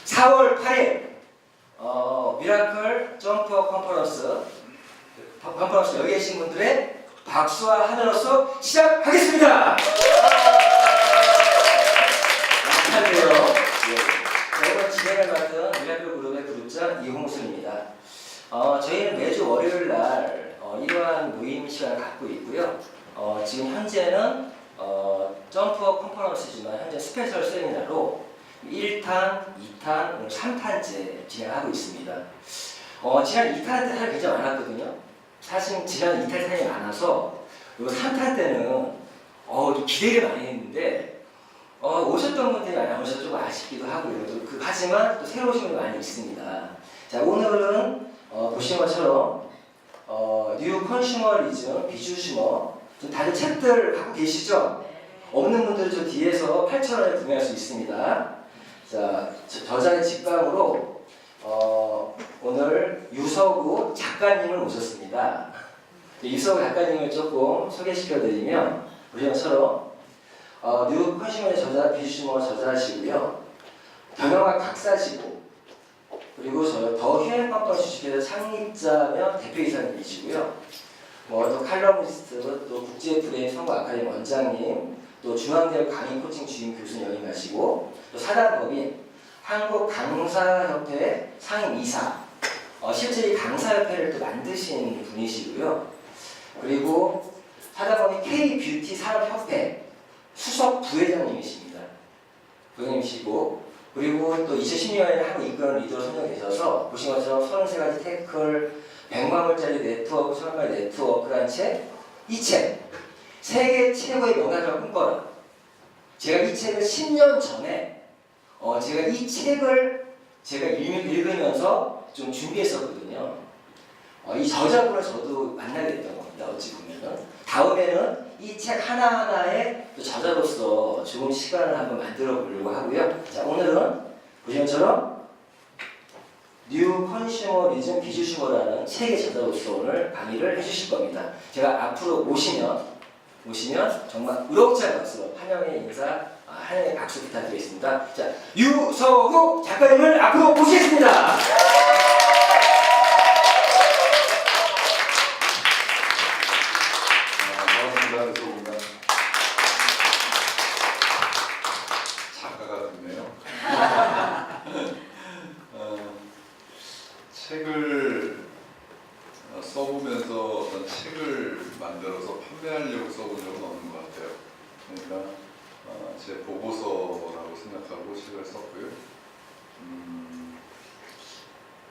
4월 8일 미라클 점프업 컨퍼런스 여기 계신 분들의 박수와 하늘로서 시작하겠습니다. 약한데요. 저희는 진행을 맡은 미라클 그룹의 그룹장 이홍순입니다. 저희는 매주 월요일 날 이러한 모임 시간을 갖고 있고요. 지금 현재는 점프업 컨퍼런스지만 현재 스페셜 세미나로 1탄, 2탄, 오늘 3탄째 진행하고 있습니다. 지난 2탄 때 사람이 굉장히 많았거든요. 사실 지난 2탄 사람이 많아서 요 3탄 때는 좀 기대를 많이 했는데 오셨던 분들이 많이 안 오셔서 좀 아쉽기도 하고요. 하지만 또 새로 오신 분이 많이 있습니다. 자, 오늘은 보시는 것처럼 뉴 컨슈머리즘, 비주슈머 다들 책들 갖고 계시죠? 없는 분들은 저 뒤에서 8,000원에 구매할 수 있습니다. 자, 저자의 직방으로 오늘 유서구 작가님을 모셨습니다. 유서구 작가님을 조금 소개시켜드리면 보시는 것처럼 뉴 컨슈머의 저자, 비주슈머 저자시고요. 경영학 박사시고 그리고 더 휴행 컨퍼런스 주식회사 창립자며 대표이사님이시고요. 또 칼럼니스트, 또 국제 브레인 선거 아카데미 원장님, 또 중앙대학 강의 코칭 주임 교수 역임하시고 또 사단법인 한국강사협회 상임이사, 실제 이 강사협회를 또 만드신 분이시고요. 그리고 사단법인 K뷰티 산업협회 수석 부회장님이십니다. 부회장님이시고 그리고 또 2010년에 한국 이끌어는 리더로 선정되셔서 보신 것처럼 33가지 태클, 100만불짜리 네트워크, 1000가지 네트워크라는 책, 이 책, 세계 최고의 명가를 꿈꿔라. 제가 이 책을 10년 전에 제가 이 책을 제가 읽으면서 좀 준비했었거든요. 이 저자분을 저도 만나게 됐던 겁니다. 어찌 보면은 다음에는 이 책 하나하나의 또 저자로서 좋은 시간을 한번 만들어 보려고 하고요. 자, 오늘은 보시는 것처럼 뉴 컨슈머리즘 비주슈머라는 책의 저자로서 오늘 강의를 해주실 겁니다. 제가 앞으로 오시면 정말 우렁찬 박수로 환영의 인사, 환영의 박수 부탁드리겠습니다. 자, 유서구 작가님을 앞으로 모시겠습니다. 반갑습니다. 유서구입니다. 작가가 됐네요. 책을 써보면서 어떤 책을 만들어서 판매하려고 써본 적은 없는 것 같아요. 그러니까 제 보고서라고 생각하고 책을 썼고요.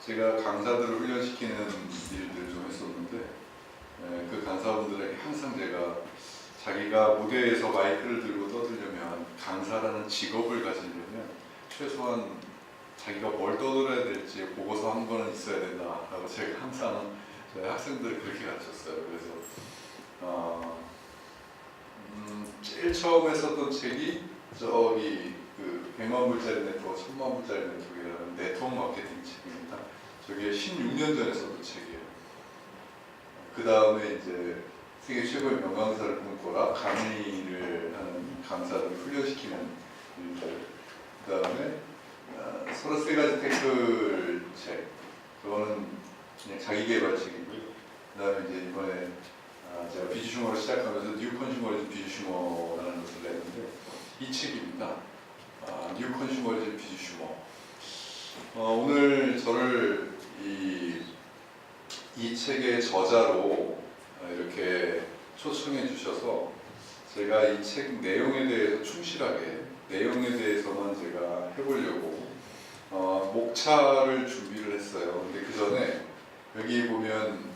제가 강사들을 훈련시키는 일들을 좀 했었는데 그 강사분들에게 항상 제가 자기가 무대에서 마이크를 들고 떠들려면 강사라는 직업을 가지려면 최소한 자기가 뭘 떠들어야 될지 보고서 한 권은 있어야 된다라고 제가 항상 저희 학생들을 그렇게 가르쳤어요. 그래서 제일 처음에 썼던 책이 저기 그 100만불짜리 네트워크, 1000만불짜리 네트워크라는 네트워크 마케팅 책입니다. 저게 16년 전에 썼던 책이에요. 그 다음에 이제 세계 최고의 명강사를 꿈꿔라, 강의를 하는 강사들을 훈련시키는 일들. 그 다음에 33가지 태클 책, 그거는 그냥 자기개발 책이고요. 그 다음에 이제 이번에 제가 비주슈머로 시작하면서 뉴 컨슈머리즘 비주슈머라는 것을 냈는데 이 책입니다. 뉴 컨슈머리즘 비주슈머. 오늘 저를 이 책의 저자로 이렇게 초청해 주셔서 제가 이 책 내용에 대해서 충실하게 내용에 대해서만 제가 해보려고 목차를 준비를 했어요. 근데 그 전에 여기 보면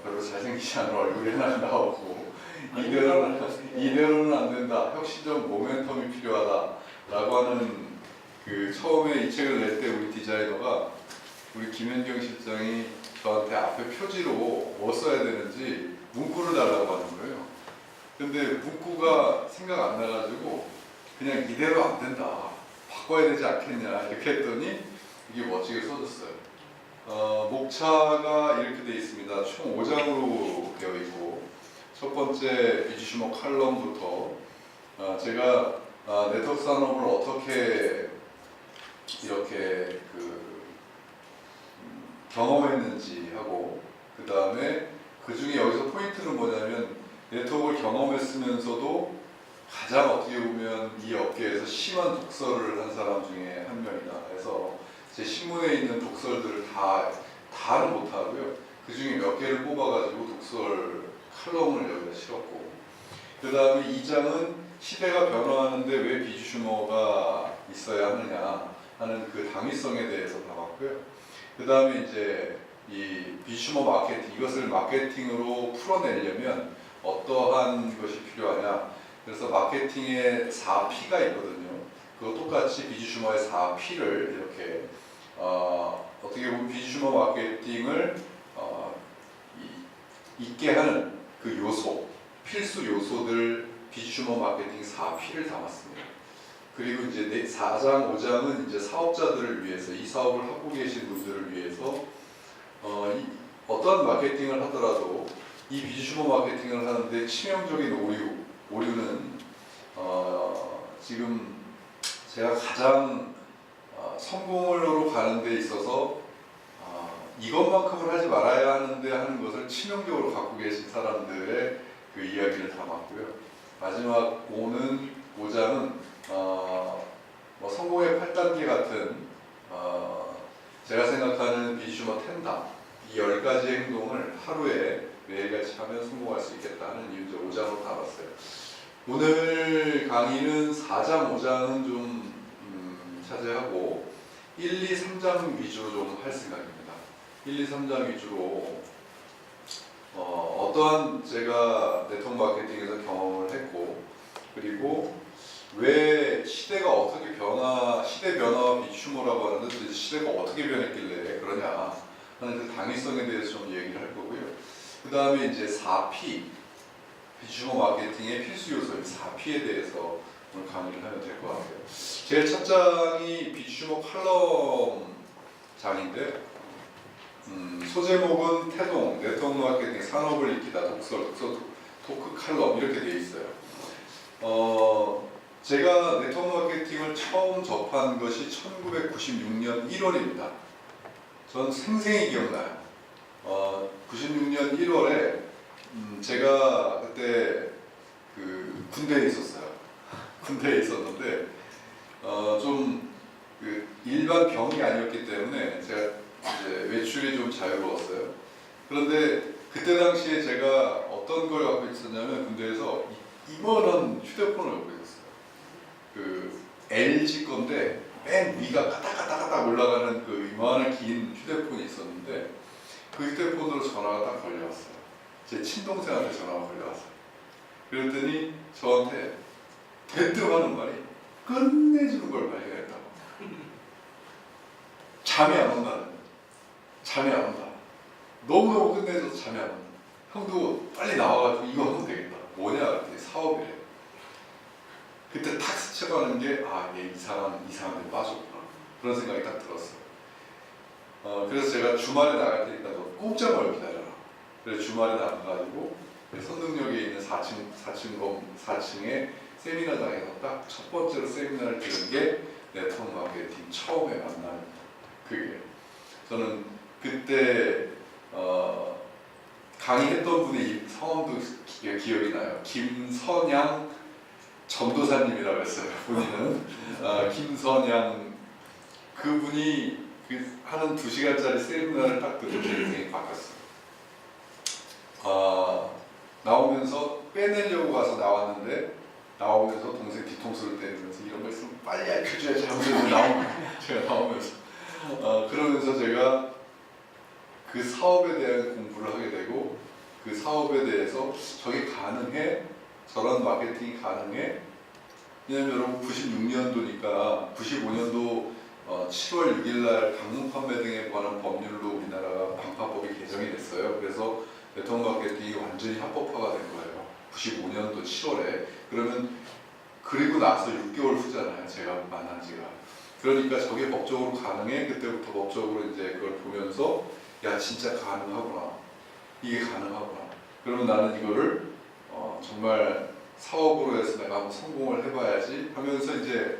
별로 잘생기지 않은 얼굴이 하나 나오고 이대로는 안 된다. 혁신적 모멘텀이 필요하다. 라고 하는 그 처음에 이 책을 낼 때 우리 디자이너가 우리 김현경 실장이 저한테 앞에 표지로 뭐 써야 되는지 문구를 달라고 하는 거예요. 근데 문구가 생각 안 나가지고 그냥 이대로 안 된다. 바꿔야 되지 않겠냐 이렇게 했더니 이게 멋지게 써졌어요. 목차가 이렇게 되어 있습니다. 총 5장으로 되어 있고 첫 번째 비주슈머 칼럼부터 제가 네트워크 산업을 어떻게 이렇게 경험했는지 하고, 그 다음에 그 중에 여기서 포인트는 뭐냐면 네트워크를 경험했으면서도 가장 어떻게 보면 이 업계에서 심한 독설을 한 사람 중에 한 명이다. 그래서 제 신문에 있는 독설들을 다는 못하고요. 그 중에 몇 개를 뽑아가지고 독설 칼럼을 여기다 실었고, 그 다음에 2장은 시대가 변화하는데 왜 비주슈머가 있어야 하느냐 하는 그 당위성에 대해서 담았고요. 그 다음에 이제 이 비주슈머 마케팅, 이것을 마케팅으로 풀어내려면 어떠한 것이 필요하냐. 그래서 마케팅의 4P가 있거든요. 그거 똑같이 비주슈머의 4P를 이렇게 어떻게 보면 비주슈머 마케팅을 있게 하는 그 요소, 필수 요소들 비주슈머 마케팅 4P를 담았습니다. 그리고 이제 4장, 5장은 이제 사업자들을 위해서, 이 사업을 하고 계신 분들을 위해서 어떤 마케팅을 하더라도 이 비주슈머 마케팅을 하는데 치명적인 오류는 지금 제가 가장 성공으로 가는 데 있어서 이것만큼은 하지 말아야 하는데 하는 것을 치명적으로 갖고 계신 사람들의 그 이야기를 담았고요. 마지막 5장은 뭐 성공의 8단계 같은 제가 생각하는 비주슈머 10단, 이 10가지 행동을 하루에 매일같이 하면 성공할 수 있겠다 하는 이유죠. 5장으로 담았어요. 오늘 강의는 4장, 5장은 좀 차지하고 1, 2, 3장 위주로 좀 할 생각입니다. 1, 2, 3장 위주로 어떠한 제가 네트워크 마케팅에서 경험을 했고, 그리고 왜 시대가 어떻게 시대 변화와 비추모라고 하는데 도대체 시대가 어떻게 변했길래 그러냐 하는 그 당위성에 대해서 좀 얘기를 할 거고요. 그 다음에 이제 4P, 비추모 마케팅의 필수 요소인 4P에 대해서 오늘 강의를 하면 될 것 같아요. 제일 첫 장이 비추모 칼럼 장인데, 소제목은 태동, 네트워크 마케팅, 산업을 익히다, 독서, 토크 칼럼 이렇게 되어 있어요. 제가 네트워크 마케팅을 처음 접한 것이 1996년 1월입니다. 전 생생히 기억나요. 96년 1월에 제가 그때 그 군대에 있었어요. 군대에 있었는데 좀 그 일반 병이 아니었기 때문에 제가 이제 외출이 좀 자유로웠어요. 그런데 그때 당시에 제가 어떤 걸 갖고 있었냐면 군대에서 이만한 휴대폰을 갖고 있었어요. 그 LG 건데 맨 위가 까딱까딱 올라가는 그 이만한 긴 휴대폰이 있었는데 그 휴대폰으로 전화가 딱 걸려왔어요. 제 친동생한테 전화가 걸려왔어요. 그랬더니 저한테 대뜸 하는 말이 끝내주는 걸 발견했다고. 잠이 안 온다는, 잠이 안 온다. 너무너무 끝내줘서 잠이 안 온다. 형도 빨리 나와가지고 이거 하면 되겠다. 뭐냐 그랬더니 사업이래. 그때 탁 스쳐가는 게 얘 이상한데 빠졌구나. 그런 생각이 딱 들었어요. 그래서 제가 주말에 나갈 테니까 너 꼼짝 말고 기다려라. 그래서 주말에 나가가지고 선릉역에 있는 4층의 세미나장에서 딱 첫 번째로 세미나를 들은 게 네트워크 마케팅 처음에 만난 그게. 저는 그때 강의했던 분의 성함도 기억이 나요. 김선양 전도사님이라고 했어요. 본인은 김선양, 그분이 하는 2시간짜리 세미나를 딱 듣고 제 인생이 바뀌었어요. 나오면서 빼내려고 가서 나왔는데 나오면서 동생 뒤통수를 때리면서 이런 거 있으면 빨리 알려줘야지 하면서 제가 나오면서 그러면서 제가 그 사업에 대한 공부를 하게 되고, 그 사업에 대해서 저게 가능해? 저런 마케팅이 가능해? 왜냐면 여러분 96년도니까 95년도 7월 6일날 방문 판매 등에 관한 법률로 우리나라가 방파법이 개정이 됐어요. 그래서 네트워크 마케팅이 완전히 합법화가 된 거예요. 95년도 7월에. 그리고 나서 6개월 후잖아요. 제가 만난 지가. 그러니까 저게 법적으로 가능해? 그때부터 법적으로 이제 그걸 보면서 야 진짜 가능하구나. 이게 가능하구나. 그러면 나는 이거를 정말 사업으로 해서 내가 한번 성공을 해봐야지 하면서 이제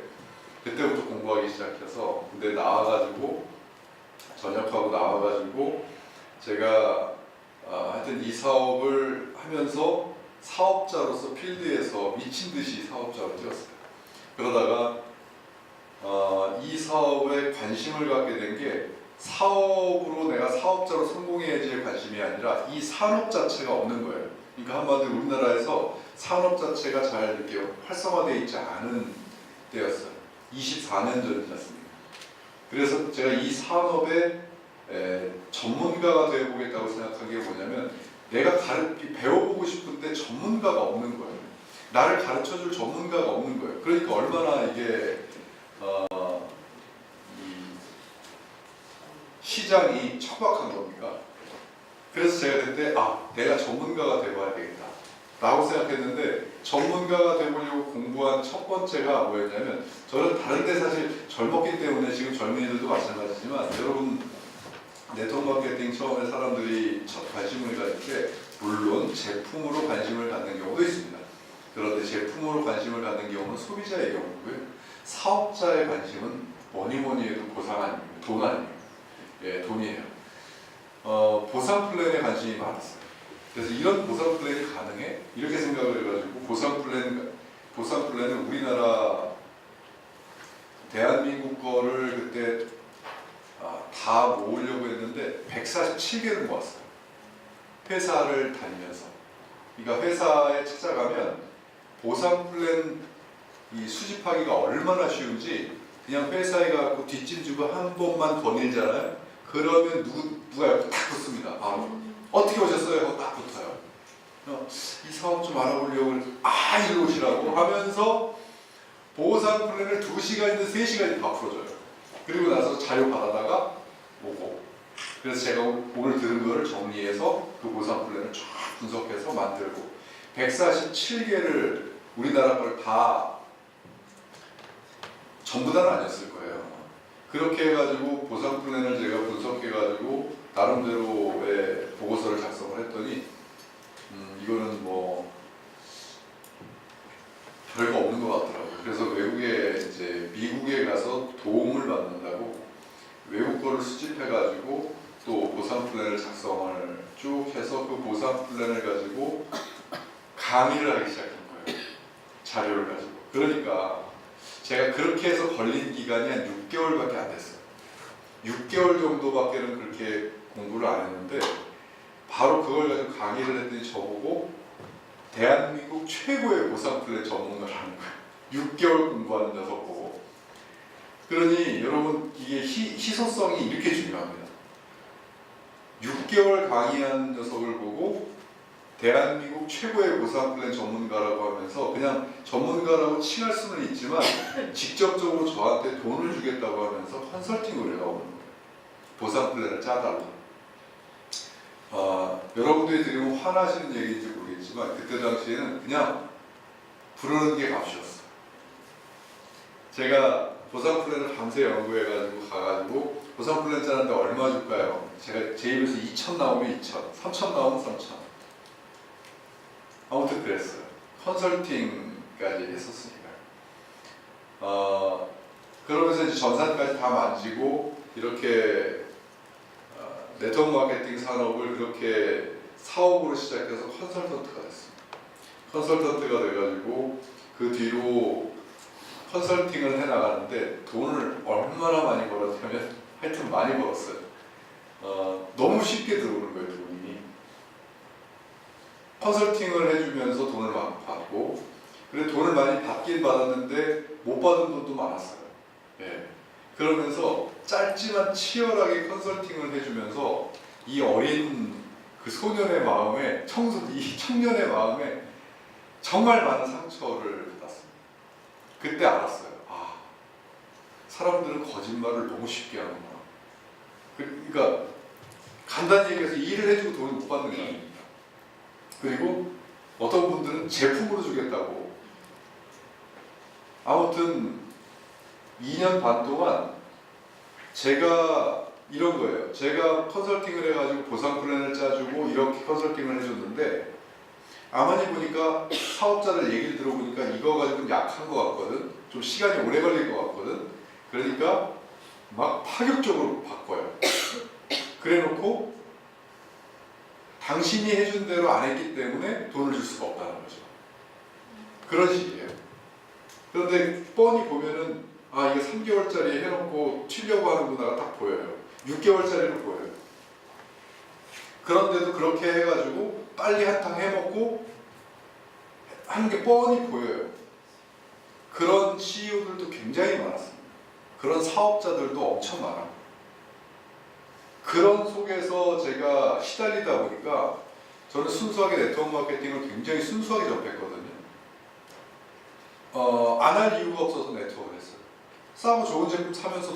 그때부터 공부하기 시작해서 군대 나와가지고 전역하고 나와가지고 제가 하여튼 이 사업을 하면서 사업자로서 필드에서 미친 듯이 사업자로 뛰었어요. 그러다가 이 사업에 관심을 갖게 된 게 사업으로 내가 사업자로 성공해야지의 관심이 아니라 이 산업 자체가 없는 거예요. 그러니까 한마디로 우리나라에서 산업 자체가 잘 이렇게 활성화되어 있지 않은 때였어요. 24년 전이지 않습니까? 그래서 제가 이 산업의 전문가가 되어보겠다고 생각한 게 뭐냐면 내가 배워보고 싶은데 전문가가 없는 거예요. 나를 가르쳐줄 전문가가 없는 거예요. 그러니까 얼마나 이게 이 시장이 척박한 겁니까? 그래서 제가 그때 내가 전문가가 되어봐야 되겠다 라고 생각했는데 전문가가 되어보려고 공부한 첫 번째가 뭐였냐면 저는 다른데 사실 젊었기 때문에 지금 젊은이들도 마찬가지지만 여러분 네트워크 마케팅 처음에 사람들이 첫 관심을 가질 때 물론 제품으로 관심을 갖는 경우도 있습니다. 그런데 제품으로 관심을 갖는 경우는 소비자의 경우고요. 사업자의 관심은 뭐니 해도 보상 아닙니다. 돈 아닙니다. 예, 돈이에요. 보상 플랜에 관심이 많았어요. 그래서 이런 보상 플랜이 가능해? 이렇게 생각을 해가지고 보상 플랜은 우리나라 대한민국 거를 그때 다 모으려고 했는데 147개를 모았어요. 회사를 다니면서. 그러니까 회사에 찾아가면 보상 플랜 이 수집하기가 얼마나 쉬운지 그냥 회사에 가고 뒷짐지고 한 번만 거닐잖아요. 그러면 누가 옆에 딱 붙습니다. 어떻게 오셨어요? 하고 딱 붙어요. 이 사업 좀 알아보려고 이리 오시라고 하면서 보상 플랜을 2시간이든 3시간이든 다 풀어줘요. 그리고 나서 자료 받아다가 오고. 그래서 제가 오늘 들은 거를 정리해서 그 보상 플랜을 쫙 분석해서 만들고 147개를 우리나라 걸 다 전부 다는 아니었을 거예요. 그렇게 해가지고 보상 플랜을 제가 분석해가지고 나름대로의 보고서를 작성을 했더니 이거는 뭐 별거 없는 것 같더라고요. 그래서 외국에 이제 미국에 가서 도움을 받는다고 외국 거를 수집해가지고 또 보상 플랜을 작성을 쭉 해서 그 보상 플랜을 가지고 강의를 하기 시작한 거예요. 자료를 가지고. 그러니까 제가 그렇게 해서 걸린 기간이 한 6개월밖에 안 됐어요. 6개월 정도밖에는 그렇게 공부를 안 했는데 바로 그걸 가지고 강의를 했더니 저보고 대한민국 최고의 보상 플랜 전문가라는 거예요. 6개월 공부하는 녀석 보고. 그러니 여러분 이게 희소성이 이렇게 중요합니다. 6개월 강의한 녀석을 보고 대한민국 최고의 보상 플랜 전문가라고 하면서 그냥 전문가라고 칭할 수는 있지만 직접적으로 저한테 돈을 주겠다고 하면서 컨설팅을 해가 오는 거예요. 보상 플랜을 짜달라. 여러분들이 들으면 화나시는 얘기인지 모르겠지만 그때 당시에는 그냥 부르는 게 값이었어요. 제가 보상 플랜을 밤새 연구해가지고 가가지고 보상 플랜 짜는데 얼마 줄까요? 제가 제 입에서 2,000 나오면 2,000, 3,000 나오면 3,000. 아무튼 그랬어요. 컨설팅까지 했었으니까요. 그러면서 이제 전산까지 다 만지고 이렇게 네트워크 마케팅 산업을 그렇게 사업으로 시작해서 컨설턴트가 됐습니다. 컨설턴트가 돼가지고 그 뒤로 컨설팅을 해나가는데 돈을 얼마나 많이 벌었냐면 하여튼 많이 벌었어요. 너무 쉽게 들어오는 거예요, 돈이. 컨설팅을 해주면서 돈을 막 받고 그래 돈을 많이 받긴 받았는데 못 받은 돈도 많았어요. 예. 그러면서 짧지만 치열하게 컨설팅을 해주면서 이 어린 그 소년의 마음에 이 청년의 마음에 정말 많은 상처를 받았습니다. 그때 알았어요. 사람들은 거짓말을 너무 쉽게 하는구나. 그러니까 간단히 얘기해서 일을 해주고 돈을 못 받는 거 아닙니까? 그리고 어떤 분들은 제품으로 주겠다고. 아무튼 2년 반 동안 제가 이런 거예요. 제가 컨설팅을 해가지고 보상 플랜을 짜주고 이렇게 컨설팅을 해줬는데 가만히 보니까 사업자들 얘기를 들어보니까 이거 가지고 약한 것 같거든. 좀 시간이 오래 걸릴 것 같거든. 그러니까 막 파격적으로 바꿔요. 그래놓고 당신이 해준 대로 안 했기 때문에 돈을 줄 수가 없다는 거죠. 그런 식이에요. 그런데 뻔히 보면은 아 이거 3개월짜리 해놓고 튀려고 하는구나가 딱 보여요. 6개월짜리로 보여요. 그런데도 그렇게 해가지고 빨리 한탕 해먹고 하는 게 뻔히 보여요. 그런 CEO들도 굉장히 많았습니다. 그런 사업자들도 엄청 많아요. 그런 속에서 제가 시달리다 보니까 저는 순수하게 네트워크 마케팅을 굉장히 순수하게 접했거든요. 안 할 이유가 없어서 네트워크를 했어요. 싸고 좋은 제품 사면서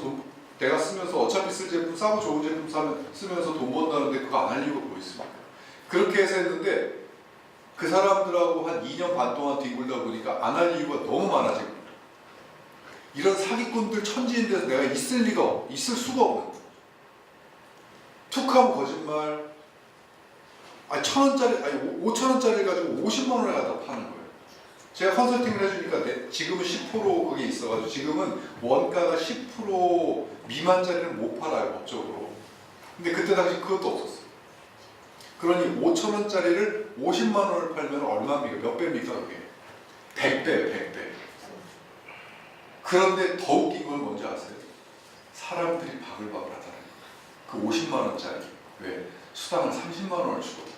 내가 쓰면서 어차피 쓸 제품 싸고 좋은 제품 쓰면서 돈 번다는데 그거 안 할 이유가 뭐 있습니까? 그렇게 해서 했는데 그 사람들하고 한 2년 반 동안 뒹굴다 보니까 안 할 이유가 너무 많아진 거예요. 이런 사기꾼들 천지인 데서 내가 있을 수가 없는 거예요. 툭하면 거짓말, 아니 1,000원짜리, 아니 5,000원짜리를 가지고 50만 원에 갖다 파는 거예요. 제가 컨설팅을 해주니까 지금은 10% 그게 있어가지고 지금은 원가가 10% 미만짜리는 못 팔아요, 법적으로. 근데 그때 당시 그것도 없었어요. 그러니 5,000원짜리를 50만 원을 팔면 얼마입니까? 몇 배입니까 그게? 100배, 100배. 그런데 더 웃긴 건 뭔지 아세요? 사람들이 바글바글 하더라고요. 그 50만 원짜리. 왜? 수당을 30만 원을 주거든.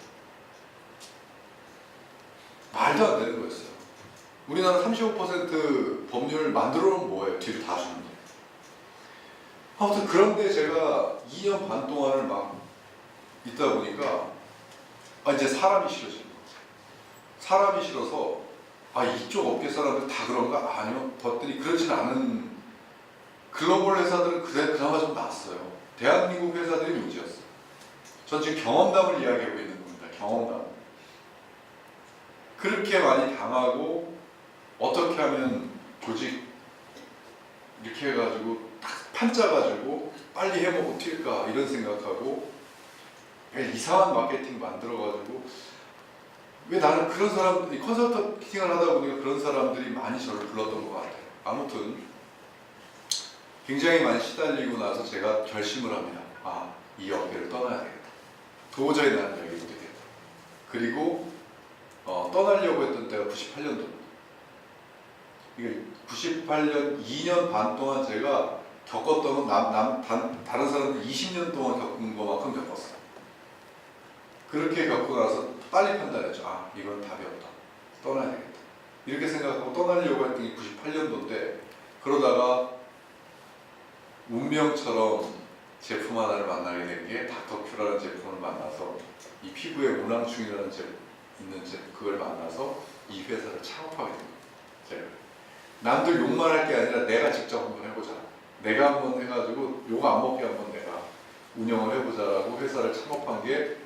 말도 안 되는 거였어요. 우리나라 35% 법률 만들어 놓으면 뭐예요? 뒤로 다 주는데. 아무튼 그런데 제가 2년 반 동안을 막 있다 보니까 이제 사람이 싫어지는 거예요. 사람이 싫어서 이쪽 업계 사람들 다 그런가? 아니요. 봤더니 그렇진 않은 글로벌 회사들은 그나마 좀 낫어요. 대한민국 회사들이 문제였어요. 전 지금 경험담을 이야기하고 있는 겁니다. 경험담. 그렇게 많이 당하고 어떻게 하면 조직 이렇게 해가지고 딱 판짜가지고 빨리 해먹고 튈까 이런 생각하고 이상한 마케팅 만들어가지고 왜 나는 그런 사람들이 컨설팅을 하다 보니까 그런 사람들이 많이 저를 불렀던 것 같아요. 아무튼 굉장히 많이 시달리고 나서 제가 결심을 합니다. 이 업계를 떠나야 되겠다. 도저히 나는 여기 못 되겠다. 그리고 떠나려고 했던 때가 98년도입니다. 이게 98년 2년 반 동안 제가 겪었던 건 다른 사람들 20년 동안 겪은 것만큼 겪었어요. 그렇게 겪고 나서 빨리 판단했죠. 이건 답이 없다. 떠나야 되겠다. 이렇게 생각하고 떠나려고 했던 게 98년도인데 그러다가 운명처럼 제품 하나를 만나게 된 게 닥터큐라는 제품을 만나서 이 피부에 문항충이라는 그걸 만나서 이 회사를 창업하게 된 거예요. 제가 남들 욕만 할 게 아니라 내가 직접 한번 해보자. 내가 한번 해가지고 욕 안 먹게 한번 내가 운영을 해보자라고 회사를 창업한 게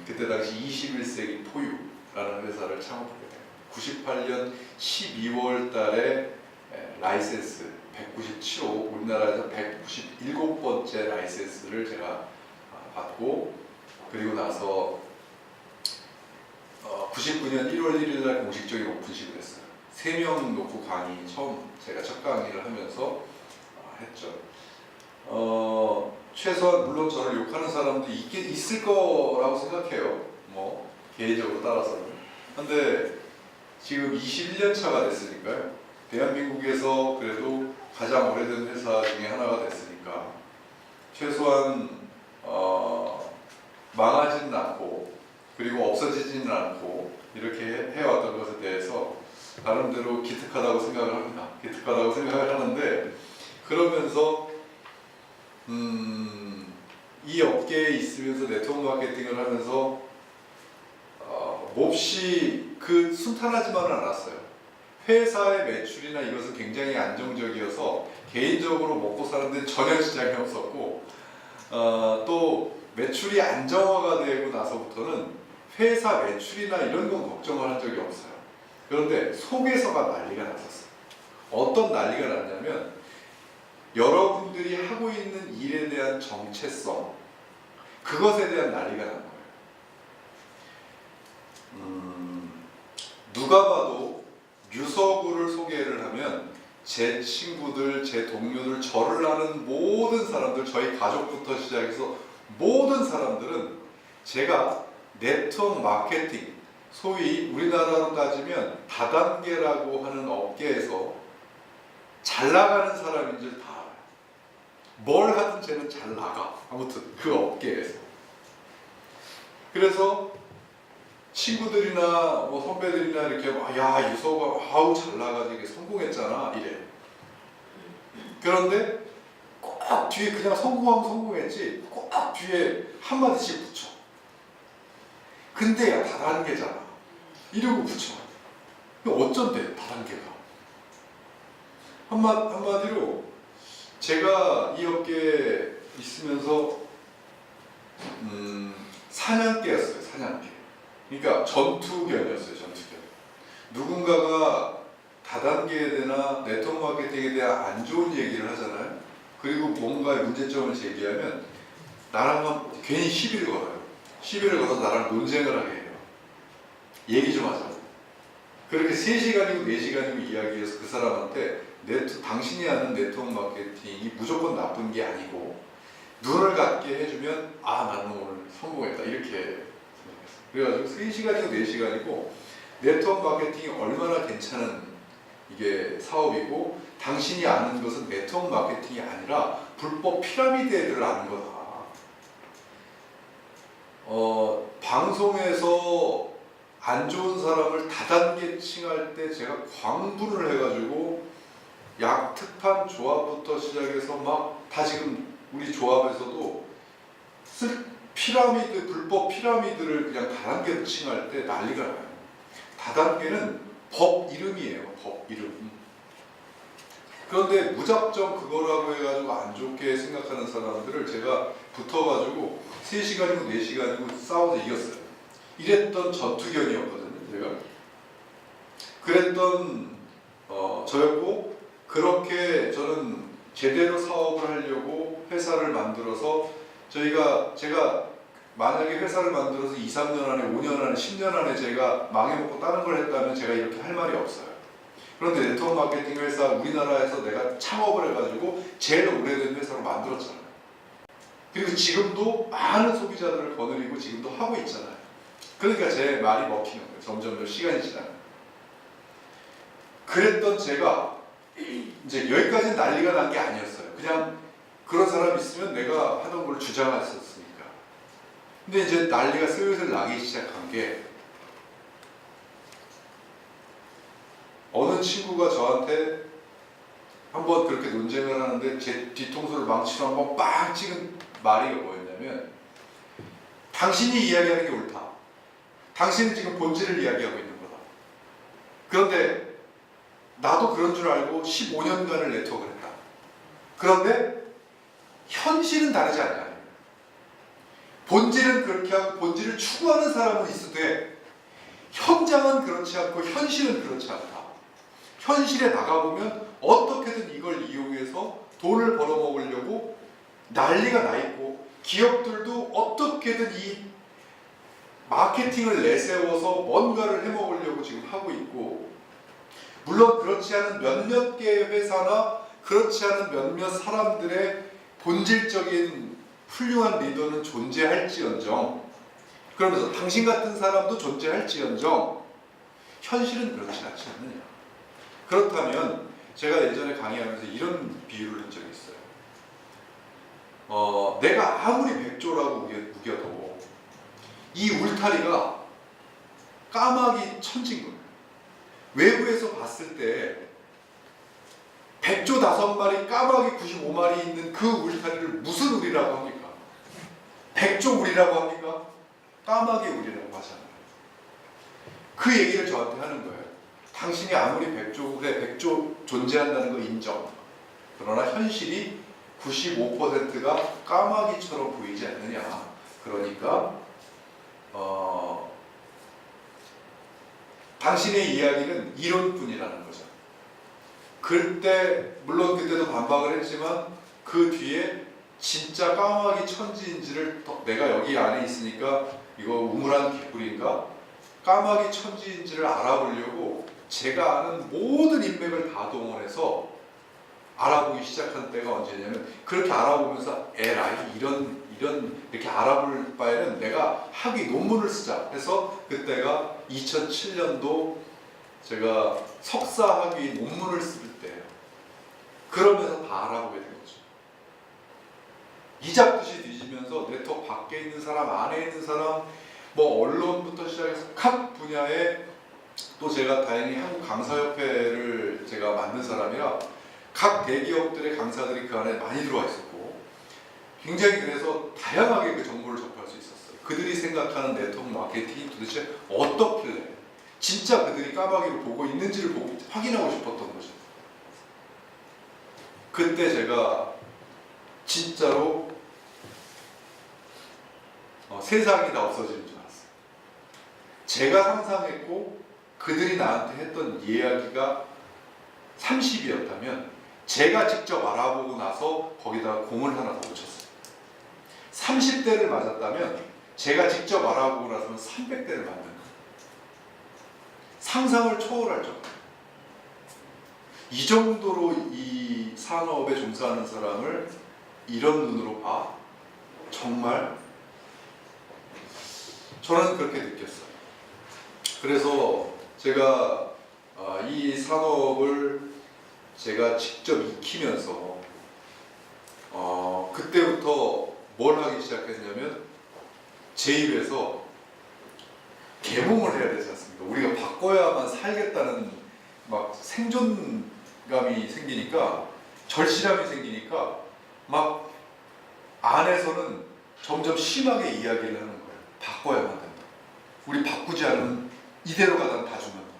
그때 당시 21세기 포유라는 회사를 창업하게 돼요. 98년 12월 달에 라이센스 197호, 우리나라에서 197번째 라이센스를 제가 받고 그리고 나서 99년 1월 1일 날 공식적인 오픈식을 했어요. 3명 놓고 강의 처음 제가 첫 강의를 하면서 했죠. 최소한 물론 저를 욕하는 사람도 있을 거라고 생각해요. 뭐 개인적으로 따라서는. 근데 지금 21년 차가 됐으니까요. 대한민국에서 그래도 가장 오래된 회사 중에 하나가 됐으니까 최소한 망하지는 않고 그리고 없어지지는 않고 이렇게 해왔던 것에 대해서 나름대로 기특하다고 생각을 합니다. 기특하다고 생각을 하는데 그러면서 이 업계에 있으면서 네트워크 마케팅을 하면서 몹시 순탄하지만은 않았어요. 회사의 매출이나 이것은 굉장히 안정적이어서 개인적으로 먹고 사는 데는 전혀 지장이 없었고 또 매출이 안정화가 되고 나서부터는 회사 매출이나 이런 건 걱정을 한 적이 없어요. 그런데 속에서가 난리가 났었어요. 어떤 난리가 났냐면 여러분들이 하고 있는 일에 대한 정체성 그것에 대한 난리가 난 거예요. 제 친구들, 제 동료들, 저를 아는 모든 사람들, 저희 가족부터 시작해서 모든 사람들은 제가 네트워크 마케팅, 소위 우리나라로 따지면 다단계라고 하는 업계에서 잘 나가는 선사람인 줄 다 알아요. 뭘 하든 쟤는 잘 나가. 아무튼 그 업계에서. 그래서 친구들이나 뭐 선배들이나 이렇게 막, 야, 유서가 아우 잘 나가지, 이게 성공했잖아, 이래. 그런데 꼭 뒤에 그냥 성공하면 성공했지, 꼭 뒤에 한마디씩 붙여. 근데 야, 다단계잖아. 이러고 붙여. 어쩐데, 다단계가. 한마디로 제가 이 업계에 있으면서 4년째였어요. 4년째. 그러니까 전투견이었어요. 전투견. 누군가가 다단계에 대한 네트워크 마케팅에 대한 안 좋은 얘기를 하잖아요. 그리고 뭔가의 문제점을 제기하면 나랑 괜히 시비를 걸어요. 시비를 걸어서 나랑 논쟁을 하게 해요. 얘기 좀 하자고. 그렇게 3시간이고 4시간이고 이야기해서 그 사람한테 당신이 하는 네트워크 마케팅이 무조건 나쁜 게 아니고 눈을 갖게 해주면 아, 나는 오늘 성공했다, 이렇게 생각했어요. 그래가지고 3시간이고 4시간이고 네트워크 마케팅이 얼마나 괜찮은 이게 사업이고 당신이 아는 것은 네트워크 마케팅이 아니라 불법 피라미드 애들을 아는 거다. 방송에서 안 좋은 사람을 다단계 칭할 때 제가 광분을 해가지고 약 특판 조합부터 시작해서 막 다 지금 우리 조합에서도 피라미드, 불법 피라미드를 그냥 다단계로 칭할 때 난리가 나요. 다단계는 법 이름이에요. 법 이름. 그런데 무작정 그거라고 해가지고 안 좋게 생각하는 사람들을 제가 붙어가지고 3시간이고 4시간이고 싸워서 이겼어요. 이랬던 전투견이었거든요. 제가 그랬던 저였고, 그렇게 저는 제대로 사업을 하려고 회사를 만들어서 제가 만약에 회사를 만들어서 2, 3년 안에, 5년 안에, 10년 안에 제가 망해먹고 다른 걸 했다면 제가 이렇게 할 말이 없어요. 그런데 네트워크 마케팅 회사 우리나라에서 내가 창업을 해가지고 제일 오래된 회사로 만들었잖아요. 그리고 지금도 많은 소비자들을 거느리고 지금도 하고 있잖아요. 그러니까 제 말이 먹히는 거예요. 점점 시간이 지나면. 그랬던 제가 이제 여기까지는 난리가 난 게 아니었어요. 그냥 그런 사람 있으면 내가 하던 걸 주장했었으니까. 근데 이제 난리가 슬슬 나기 시작한 게, 어느 친구가 저한테 한번 그렇게 논쟁을 하는데 제 뒤통수를 망치로 한번 빵 찍은 말이 뭐였냐면, 당신이 이야기하는 게 옳다. 당신은 지금 본질을 이야기하고 있는 거다. 그런데 나도 그런 줄 알고 15년간을 네트워크를 했다. 그런데 현실은 다르지 않냐. 본질은 그렇게 하고 본질을 추구하는 사람은 있으되 현장은 그렇지 않고 현실은 그렇지 않다. 현실에 나가보면 어떻게든 이걸 이용해서 돈을 벌어먹으려고 난리가 나 있고, 기업들도 어떻게든 이 마케팅을 내세워서 뭔가를 해먹으려고 지금 하고 있고, 물론 그렇지 않은 몇몇 개의 회사나 그렇지 않은 몇몇 사람들의 본질적인 훌륭한 리더는 존재할지언정, 그러면서 당신 같은 사람도 존재할지언정 현실은 그렇지 않지 않느냐. 그렇다면 제가 예전에 강의하면서 이런 비유를 한 적이 있어요. 내가 아무리 백조라고 우겨도 이 울타리가 까마귀 천진 거예요. 외부에서 봤을 때 백조 5마리, 까마귀 95마리 있는 그 울타리를 무슨 우리라고 합니까? 백조 우리라고 합니까? 까마귀 우리라고 하잖아요. 그 얘기를 저한테 하는 거예요. 당신이 아무리 백조 존재한다는 거 인정. 그러나 현실이 95%가 까마귀처럼 보이지 않느냐. 그러니까 당신의 이야기는 이론뿐이라는 거죠. 그때 물론 그때도 반박을 했지만 그 뒤에 진짜 까마귀 천지인지를 내가 여기 안에 있으니까 이거 우물한 개꿀인가? 까마귀 천지인지를 알아보려고 제가 아는 모든 인맥을 다 동원해서 알아보기 시작한 때가 언제냐면 그렇게 알아보면서 에라이 이런 이렇게 알아볼 바에는 내가 학위 논문을 쓰자 해서 그때가 2007년도 제가 석사 학위 논문을 쓸 때예요. 그러면서 다 알아보게 된 거죠. 이잡듯이 뒤지면서 네트워크 밖에 있는 사람, 안에 있는 사람, 뭐 언론부터 시작해서 각 분야에 또 제가 다행히 한국 강사협회를 제가 만든 사람이라 각 대기업들의 강사들이 그 안에 많이 들어와 있었고 굉장히 그래서 다양하게 그 정보를 접할 수 있었어요. 그들이 생각하는 네트워크 마케팅이 도대체 어떻길래 진짜 그들이 까마귀로 보고 있는지를 확인하고 싶었던 거죠. 그때 제가 진짜로 세상이 다 없어지는 줄 알았어요. 제가 상상했고 그들이 나한테 했던 이야기가 30이었다면 제가 직접 알아보고 나서 거기다가 공을 하나 더 붙였어요. 30대를 맞았다면 제가 직접 알아보고 나서는 300대를 맞는 거예요. 상상을 초월할 정도. 이 정도로 이 산업에 종사하는 사람을 이런 눈으로 봐? 정말 저는 그렇게 느꼈어요. 그래서 제가 이 산업을 제가 직접 익히면서 그때부터 뭘 하기 시작했냐면 제 입에서 계몽을 해야 되지 않습니까? 우리가 바꿔야만 살겠다는 막 생존감이 생기니까 절실함이 생기니까 막 안에서는 점점 심하게 이야기를 하는 거예요. 바꿔야만 된다. 우리 바꾸지 않으면 이대로 가다가 다 죽는다.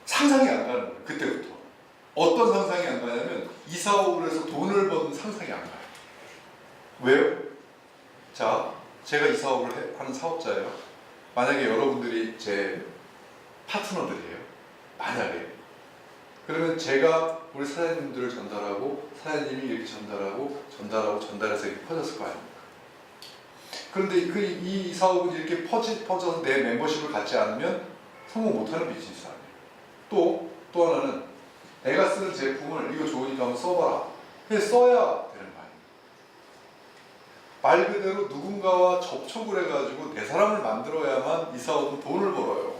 상상이 안 가는 거예요. 그때부터. 어떤 상상이 안 가냐면 이 사업을 해서 돈을 버는 상상이 안 가요. 왜요? 자, 제가 이 사업을 하는 사업자예요. 만약에 여러분들이 제 파트너들이에요. 만약에. 그러면 제가 우리 사장님들을 전달하고 사장님이 이렇게 전달해서 이렇게 퍼졌을 거 아닙니까? 그런데 이 사업은 이렇게 퍼져서 내 멤버십을 갖지 않으면 성공 못하는 비즈니스 아니에요. 또 하나는 내가 쓰는 제품을 이거 좋으니까 한번 써봐라. 그래서 써야 되는 거 아니에요. 말 그대로 누군가와 접촉을 해가지고 내 사람을 만들어야만 이 사업은 돈을 벌어요.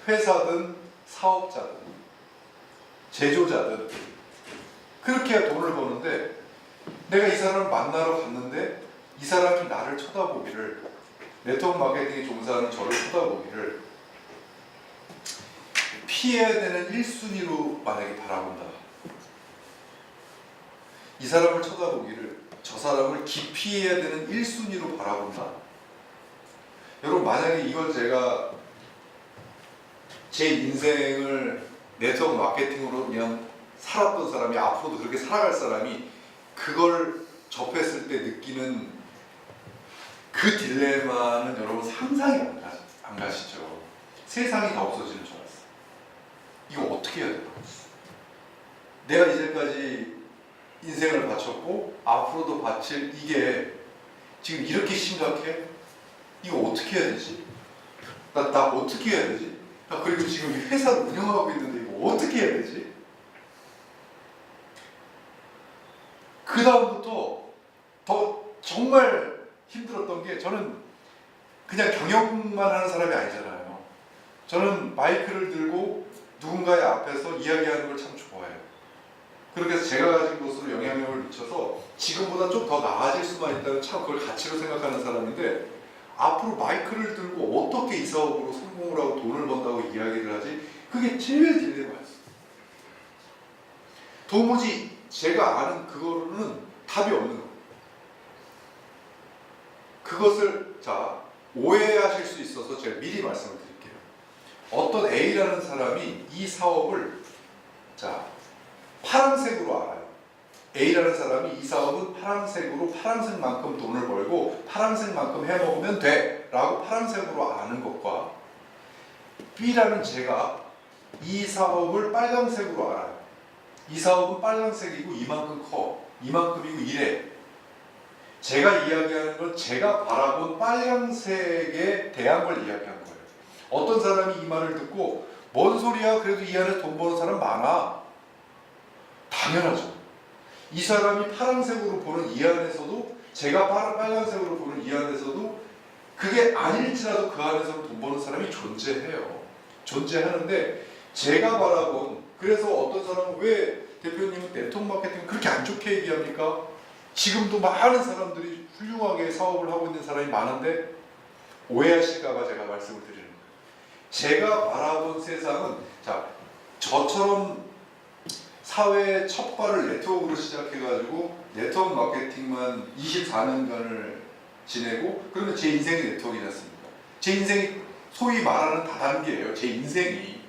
회사든 사업자든 제조자든 그렇게 해야 돈을 버는데 내가 이 사람을 만나러 갔는데 이 사람이 나를 쳐다보기를 네트워크 마케팅에 종사하는 저를 쳐다보기를 피해야 되는 1순위로 만약에 바라본다. 이 사람을 쳐다보기를 저 사람을 기피해야 되는 1순위로 바라본다. 여러분 만약에 이걸 제가 제 인생을 네트워크 마케팅으로 그냥 살았던 사람이 앞으로도 그렇게 살아갈 사람이 그걸 접했을 때 느끼는 그 딜레마는 여러분 상상이 안 가시죠. 세상이 다 없어지는 줄 알았어요. 이거 어떻게 해야 되나? 내가 이제까지 인생을 바쳤고 앞으로도 바칠 이게 지금 이렇게 심각해? 이거 어떻게 해야 되지? 나 어떻게 해야 되지? 나 그리고 지금 이 회사를 운영하고 있는데 이거 어떻게 해야 되지? 그 다음부터 더 정말 힘들었던 게 저는 그냥 경영만 하는 사람이 아니잖아요. 저는 마이크를 들고 누군가의 앞에서 이야기하는 걸 참 좋아해요. 그렇게 해서 제가 가진 것으로 영향력을 미쳐서 지금보다 좀 더 나아질 수만 있다면 참 그걸 가치로 생각하는 사람인데 앞으로 마이크를 들고 어떻게 이 사업으로 성공을 하고 돈을 번다고 이야기를 하지? 그게 제일 딜레마였어요. 도무지 제가 아는 그거로는 답이 없는 거예요. 그것을 오해하실 수 있어서 제가 미리 말씀을 드릴게요. 어떤 A라는 사람이 이 사업을 파란색으로 알아요. A라는 사람이 이 사업은 파란색으로 파란색만큼 돈을 벌고 파란색만큼 해먹으면 돼 라고 파란색으로 아는 것과 B라는 제가 이 사업을 빨간색으로 알아요. 이 사업은 빨간색이고 이만큼 커, 이만큼이고 이래. 제가 이야기하는 건 제가 바라본 빨간색에 대한 걸 이야기한 거예요. 어떤 사람이 이 말을 듣고 뭔 소리야? 그래도 이 안에 돈 버는 사람 많아. 당연하죠. 이 사람이 파란색으로 보는 이 안에서도, 제가 빨간색으로 보는 이 안에서도 그게 아닐지라도 그 안에서는 돈 버는 사람이 존재해요. 존재하는데 제가 바라본, 그래서 어떤 사람은 왜 대표님은 네트워크 마케팅 그렇게 안 좋게 얘기합니까? 지금도 많은 사람들이 훌륭하게 사업을 하고 있는 사람이 많은데 오해하실까봐 제가 말씀을 드리는 거예요. 제가 바라본 세상은, 자, 저처럼 사회의 첫 발을 네트워크로 시작해가지고 네트워크 마케팅만 24년간을 지내고, 그러면 제 인생이 네트워크이지 않습니까? 제 인생이 소위 말하는 다단계예요. 제 인생이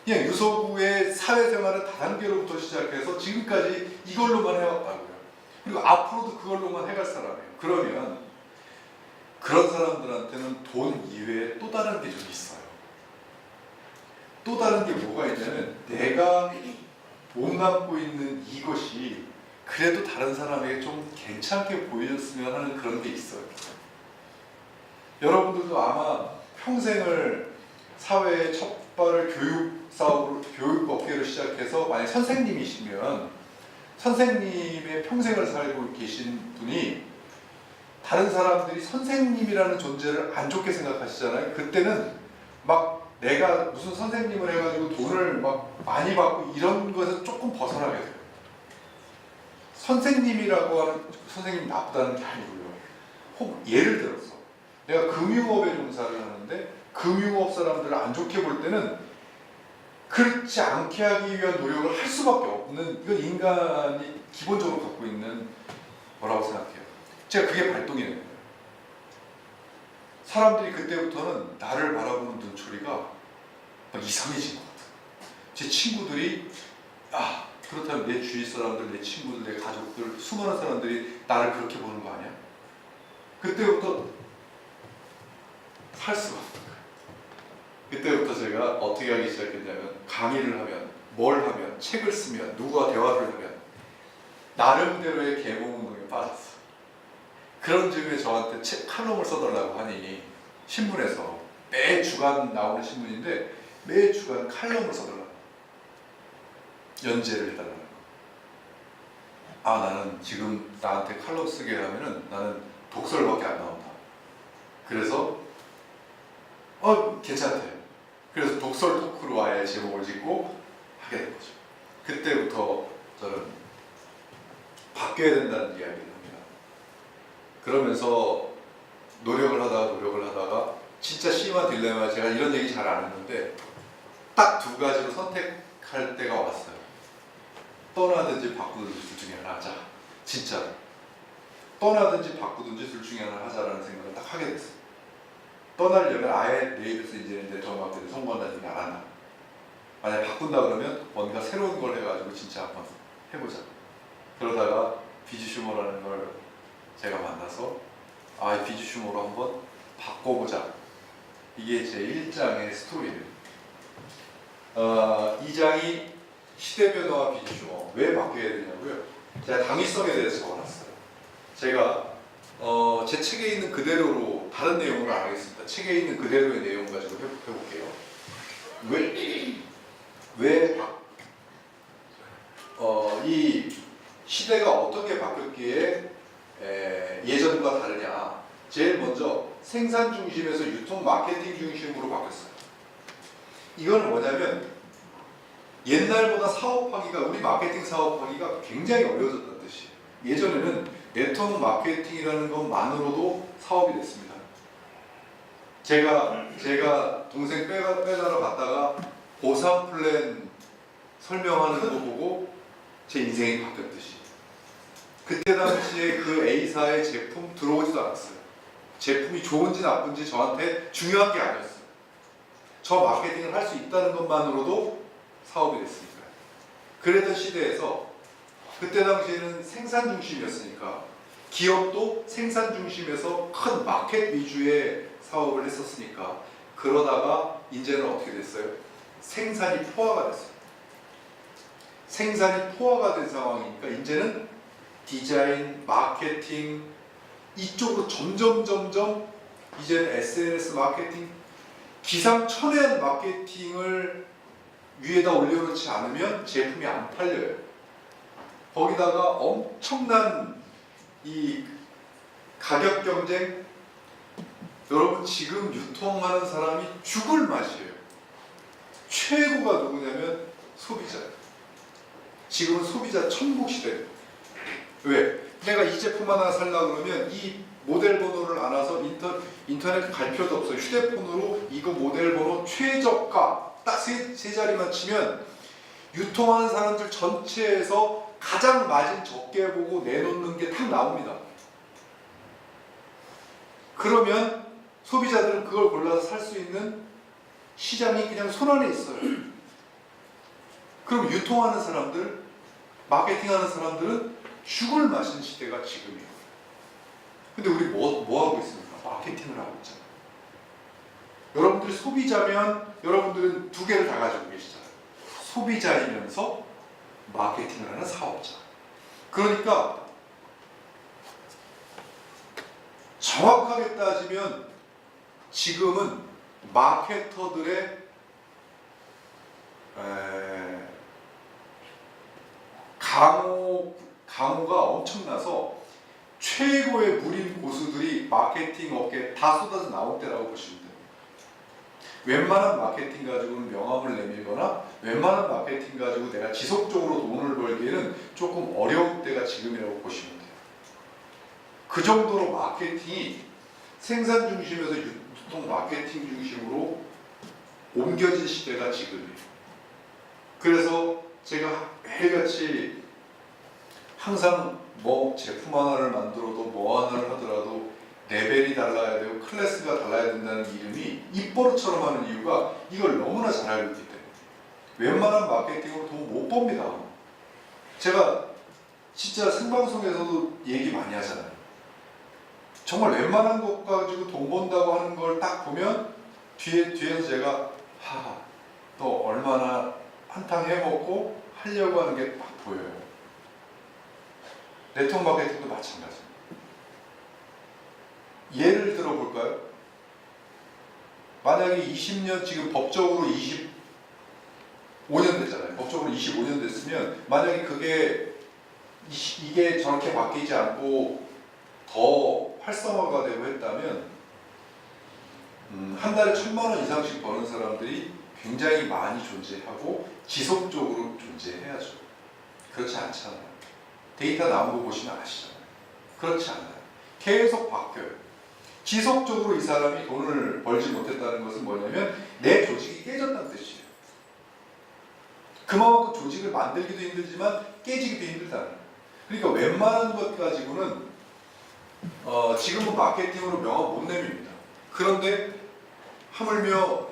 그냥 유서구의 사회생활은 다단계로부터 시작해서 지금까지 이걸로만 해왔다고요. 그리고 앞으로도 그걸로만 해갈 사람이에요. 그러면 그런 사람들한테는 돈 이외에 또 다른 게 좀 있어요. 또 다른 게 뭐가 있냐면, 내가 몸담고 있는 이것이 그래도 다른 사람에게 좀 괜찮게 보여줬으면 하는 그런 게 있어요. 여러분들도 아마 평생을 사회의 첫 발을 교육 사업으로, 교육 업계로 시작해서 만약 선생님이시면 선생님의 평생을 살고 계신 분이 다른 사람들이 선생님이라는 존재를 안 좋게 생각하시잖아요. 그때는 막 내가 무슨 선생님을 해가지고 돈을 막 많이 받고 이런 것에서 조금 벗어나게 돼요. 선생님이라고 하는, 선생님이 나쁘다는 게 아니고요. 혹 예를 들어서 내가 금융업에 종사를 하는데 금융업 사람들을 안 좋게 볼 때는 그렇지 않게 하기 위한 노력을 할 수밖에 없는, 이건 인간이 기본적으로 갖고 있는 뭐라고 생각해요. 제가 그게 발동이 되는 거예요. 사람들이 그때부터는 나를 바라보는 눈초리가 막 이상해진 것 같아요. 제 친구들이, 그렇다면 내 주위 사람들, 내 친구들, 내 가족들, 수많은 사람들이 나를 그렇게 보는 거 아니야? 그때부터 살 수가 없는 거예요. 그때부터 제가 어떻게 하기 시작했냐면, 강의를 하면, 뭘 하면, 책을 쓰면, 누구와 대화를 하면 나름대로의 계몽운동에 빠졌어. 그런 즈음에 저한테 칼럼을 써달라고 하니, 신문에서 매 주간 나오는 신문인데 매 주간 칼럼을 써달라고, 연재를 해달라는 거. 나는 지금 나한테 칼럼 쓰게 하면은 나는 독설밖에 안 나온다. 그래서 괜찮대. 그래서 독설 토크로 아예 제목을 짓고 하게 된 거죠. 그때부터 저는 바뀌어야 된다는 이야기를 합니다. 그러면서 노력을 하다가 진짜 심한 딜레마, 제가 이런 얘기 잘 안 했는데 딱 두 가지로 선택할 때가 왔어요. 떠나든지 바꾸든지 둘 중에 하나 하자. 진짜 떠나든지 바꾸든지 둘 중에 하나 하자라는 생각을 딱 하게 됐어요. 떠나려면 아예 내 입에서 이제는 네트워크 마케팅 성공한다는 얘기 안 한다. 만약 바꾼다 그러면 뭔가 새로운 걸 해가지고 진짜 한번 해보자. 그러다가 비지슈머라는 걸 제가 만나서 이 비지슈머로 한번 바꿔보자. 이게 제 1장의 스토리예요. 2장이 시대 변화와 비지슈머. 왜 바뀌어야 되냐고요? 제가 당위성에 대해서 적어놨어요. 제가 제 책에 있는 그대로로, 다른 내용을 안 하겠습니다. 책에 있는 그대로의 내용 가지고 해볼게요. 이 시대가 어떻게 바뀌었기에 예전과 다르냐. 제일 먼저 생산 중심에서 유통 마케팅 중심으로 바뀌었어요. 이거는 뭐냐면, 옛날보다 사업하기가, 우리 마케팅 사업하기가 굉장히 어려워졌다는 뜻이에요. 예전에는 네트워크 마케팅이라는 것만으로도 사업이 됐습니다. 제가 동생 빼가러 갔다가 보상 플랜 설명하는 거 보고 제 인생이 바뀌었듯이, 그때 당시에 그 A사의 제품 들어오지도 않았어요. 제품이 좋은지 나쁜지 저한테 중요한 게 아니었어요. 저 마케팅을 할 수 있다는 것만으로도 사업이 됐으니까요. 그랬던 시대에서, 그때 당시에는 생산 중심이었으니까, 기업도 생산 중심에서 큰 마켓 위주의 사업을 했었으니까, 그러다가 이제는 어떻게 됐어요? 생산이 포화가 됐어요. 생산이 포화가 된 상황이니까 이제는 디자인, 마케팅 이쪽으로 점점 이제는 SNS 마케팅 기상천외한 마케팅을 위에다 올려놓지 않으면 제품이 안 팔려요. 거기다가 엄청난 이 가격 경쟁, 여러분 지금 유통하는 사람이 죽을 맛이에요. 최고가 누구냐면 소비자예요. 지금은 소비자 천국 시대예요. 왜? 내가 이 제품 하나 살려고 그러면 이 모델 번호를 알아서 인터넷 갈 필요도 없어요. 휴대폰으로 이거 모델 번호 최저가 딱 세 자리만 치면 유통하는 사람들 전체에서 가장 마진 적게 보고 내놓는 게 딱 나옵니다. 그러면 소비자들은 그걸 골라서 살 수 있는 시장이 그냥 손안에 있어요. 그럼 유통하는 사람들, 마케팅하는 사람들은 죽을 맛인 시대가 지금이에요. 근데 우리 뭐 하고 있습니까? 마케팅을 하고 있잖아요. 여러분들이 소비자면 여러분들은 두 개를 다 가지고 계시잖아요. 소비자이면서 마케팅을 하는 사업자. 그러니까 정확하게 따지면 지금은 마케터들의 강호가 엄청나서 최고의 무림 고수들이 마케팅 업계에 다 쏟아져 나올 때라고 보시면 됩니다. 웬만한 마케팅 가지고는 명함을 내밀거나 웬만한 마케팅 가지고 내가 지속적으로 돈을 벌기에는 조금 어려울 때가 지금이라고 보시면 돼요. 그 정도로 마케팅이 생산 중심에서 유통 마케팅 중심으로 옮겨진 시대가 지금이에요. 그래서 제가 매일같이 항상 뭐 제품 하나를 만들어도 뭐 하나를 하더라도 레벨이 달라야 되고 클래스가 달라야 된다는 이름이 입버릇처럼 하는 이유가 이걸 너무나 잘 알고 있기 때문에 웬만한 마케팅으로 돈 못 법니다. 제가 진짜 생방송에서도 얘기 많이 하잖아요. 정말 웬만한 것 가지고 돈 번다고 하는 걸 딱 보면 뒤에서 제가 너 얼마나 한탕 해먹고 하려고 하는 게 막 보여요. 네트워크 마케팅도 마찬가지입니다. 예를 들어 볼까요? 만약에 20년 지금 법적으로 25년 됐잖아요. 법적으로 25년 됐으면 만약에 이게 저렇게 바뀌지 않고 더 활성화가 되고 했다면 한 달에 1,000만 원 이상씩 버는 사람들이 굉장히 많이 존재하고 지속적으로 존재해야죠. 그렇지 않잖아요. 데이터 나온 거 보시면 아시잖아요. 그렇지 않아요. 계속 바뀌어요. 지속적으로 이 사람이 돈을 벌지 못했다는 것은 뭐냐면 내 조직이 깨졌다는 뜻이에요. 그만큼 조직을 만들기도 힘들지만 깨지기도 힘들다는 거예요. 그러니까 웬만한 것 가지고는 지금은 마케팅으로 명함 못 내밉니다. 그런데 하물며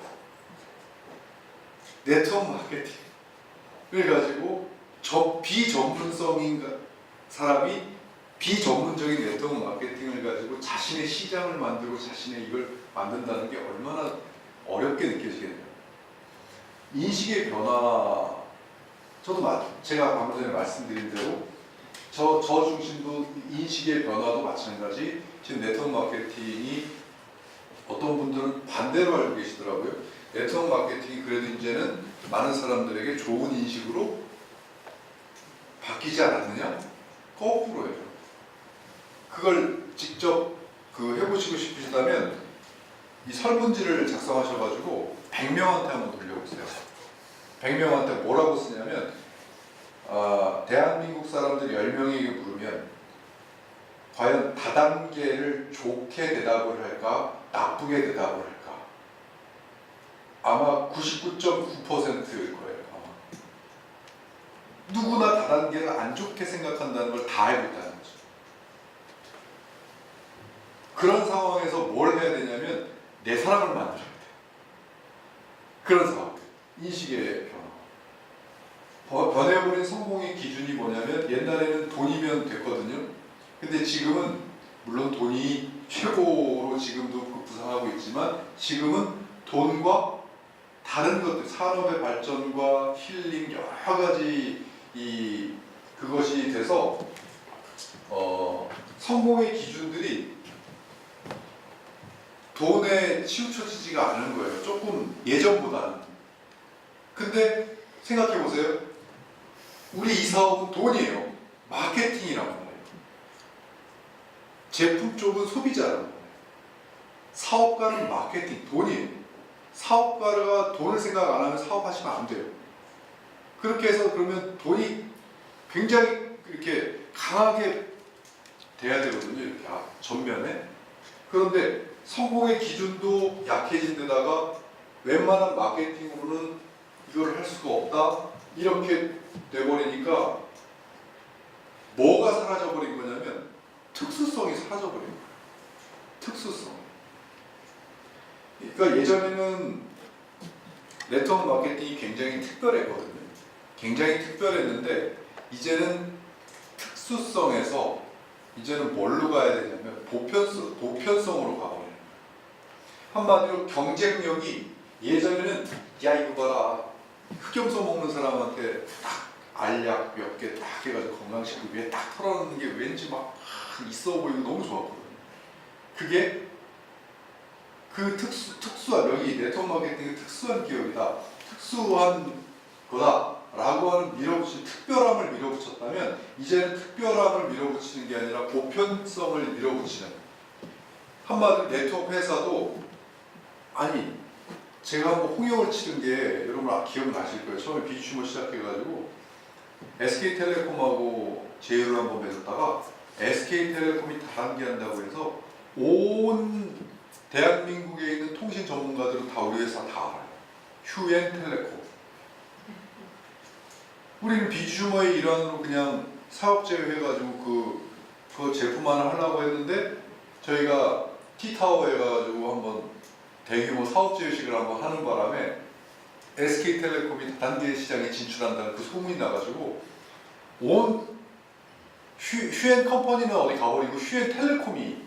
네트워크 마케팅을 가지고 비전문성인 사람이 비전문적인 네트워크 마케팅을 가지고 자신의 시장을 만들고 자신의 이걸 만든다는 게 얼마나 어렵게 느껴지겠네요. 인식의 변화, 저도 제가 방금 전에 말씀드린 대로 저 중심도 인식의 변화도 마찬가지. 지금 네트워크 마케팅이 어떤 분들은 반대로 알고 계시더라고요. 네트워크 마케팅이 그래도 이제는 많은 사람들에게 좋은 인식으로 바뀌지 않았느냐? 거꾸로예요. 그걸 직접 해보시고 싶으시다면 이 설문지를 작성하셔가지고 100명한테 한번 돌려보세요. 100명한테 뭐라고 쓰냐면 대한민국 사람들이 10명에게 물으면 과연 다단계를 좋게 대답을 할까? 나쁘게 대답을 할까? 아마 99.9%일 거예요. 아마. 누구나 다단계를 안 좋게 생각한다는 걸 다 알고 있다는 거죠. 그런 상황에서 뭘 해야 되냐면 내 사람을 만들어야 돼요. 그런 상황. 인식의 변화. 변해버린 성공의 기준이 뭐냐면 옛날에는 돈이면 됐거든요. 근데 지금은 물론 돈이 최고로 지금도 부상하고 있지만 지금은 돈과 다른 것들, 산업의 발전과 힐링 여러 가지 그것이 돼서 성공의 기준들이 돈에 치우쳐지지가 않은 거예요. 조금 예전보다는. 근데 생각해 보세요. 우리 이 사업은 돈이에요. 마케팅이란 말이에요. 제품 쪽은 소비자란 말이에요. 사업가는 마케팅, 돈이에요. 사업가가 돈을 생각 안 하면 사업하시면 안 돼요. 그렇게 해서 그러면 돈이 굉장히 이렇게 강하게 돼야 되거든요. 이렇게 전면에. 그런데 성공의 기준도 약해진 데다가 웬만한 마케팅으로는 이걸 할 수가 없다. 이렇게 돼버리니까 뭐가 사라져버린 거냐면 특수성이 사라져버린 거예요. 특수성. 그러니까 예전에는 네트워크 마케팅이 굉장히 특별했거든요. 굉장히 특별했는데 이제는 특수성에서 이제는 뭘로 가야 되냐면 보편성으로 가버리는 거예요. 한마디로 경쟁력이 예전에는 야 이거 봐라 흑염소 먹는 사람한테 딱 알약 몇 개 딱 해가지고 건강식품 위에 딱 털어놓는 게 왠지 막 있어 보이고 너무 좋았거든요. 그게 그 특수한 여기 네트워크 마케팅의 특수한 기업이다, 특수한 거다라고 하는 밀어붙인 특별함을 밀어붙였다면 이제는 특별함을 밀어붙이는 게 아니라 보편성을 밀어붙이는. 한마디로 네트워크 회사도 아니 제가 한번 홍역을 치른 게 여러분 기억나실 거예요. 처음에 비추모 시작해가지고 SK텔레콤하고 제휴를 한번 맺었다가 SK텔레콤이 다단계한다고 해서 온 대한민국에 있는 통신 전문가들은 다 우리 회사 다 알아요. 휴엔텔레콤. 우리는 비주머의 일환으로 그냥 사업 제휴해가지고 그 제품 하나 하려고 했는데 저희가 T타워 해가지고 한번 대규모 사업 제휴식을 한번 하는 바람에 SK텔레콤이 단계 시장에 진출한다는 그 소문이 나가지고 온 휴엔 컴퍼니는 어디 가버리고 휴엔텔레콤이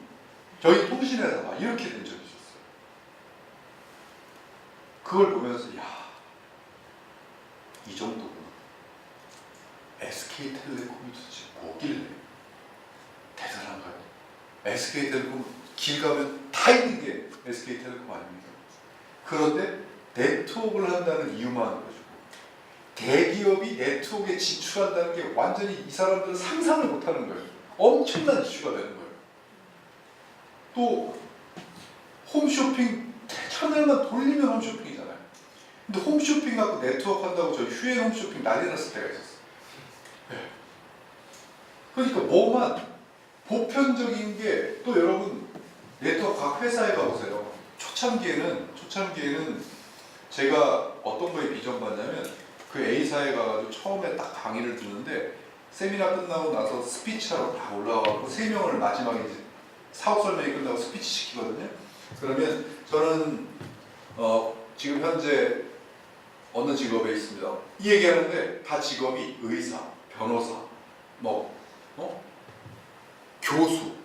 저희 통신회사가 이렇게 된 적이 있었어요. 그걸 보면서 이 정도구나. SK텔레콤이 도대체 뭐길래 대단한가요? SK텔레콤 길 가면 다 있는 게 SK텔레콤 아닙니까? 그런데 네트워크를 한다는 이유만 가지고 대기업이 네트워크에 진출한다는 게 완전히 이 사람들은 상상을 못하는 거예요. 엄청난 이슈가 되는 거예요. 또 홈쇼핑 채널만 돌리면 홈쇼핑이잖아요. 근데 홈쇼핑 갖고 네트워크 한다고 저희 휴엔 홈쇼핑 난리 났을 때가 있었어요. 네. 그러니까 뭐만 보편적인 게 또 여러분 네트워크 각 회사에 가보세요. 초창기에는 제가 어떤 거에 비전받냐면 그 A사에 가가지고 처음에 딱 강의를 듣는데 세미나 끝나고 나서 스피치하러 다 올라가고 3명을 마지막에 이제 사업 설명이 끝나고 스피치 시키거든요. 그러면 저는 지금 현재 어느 직업에 있습니다. 이 얘기하는데 다 직업이 의사, 변호사, 교수,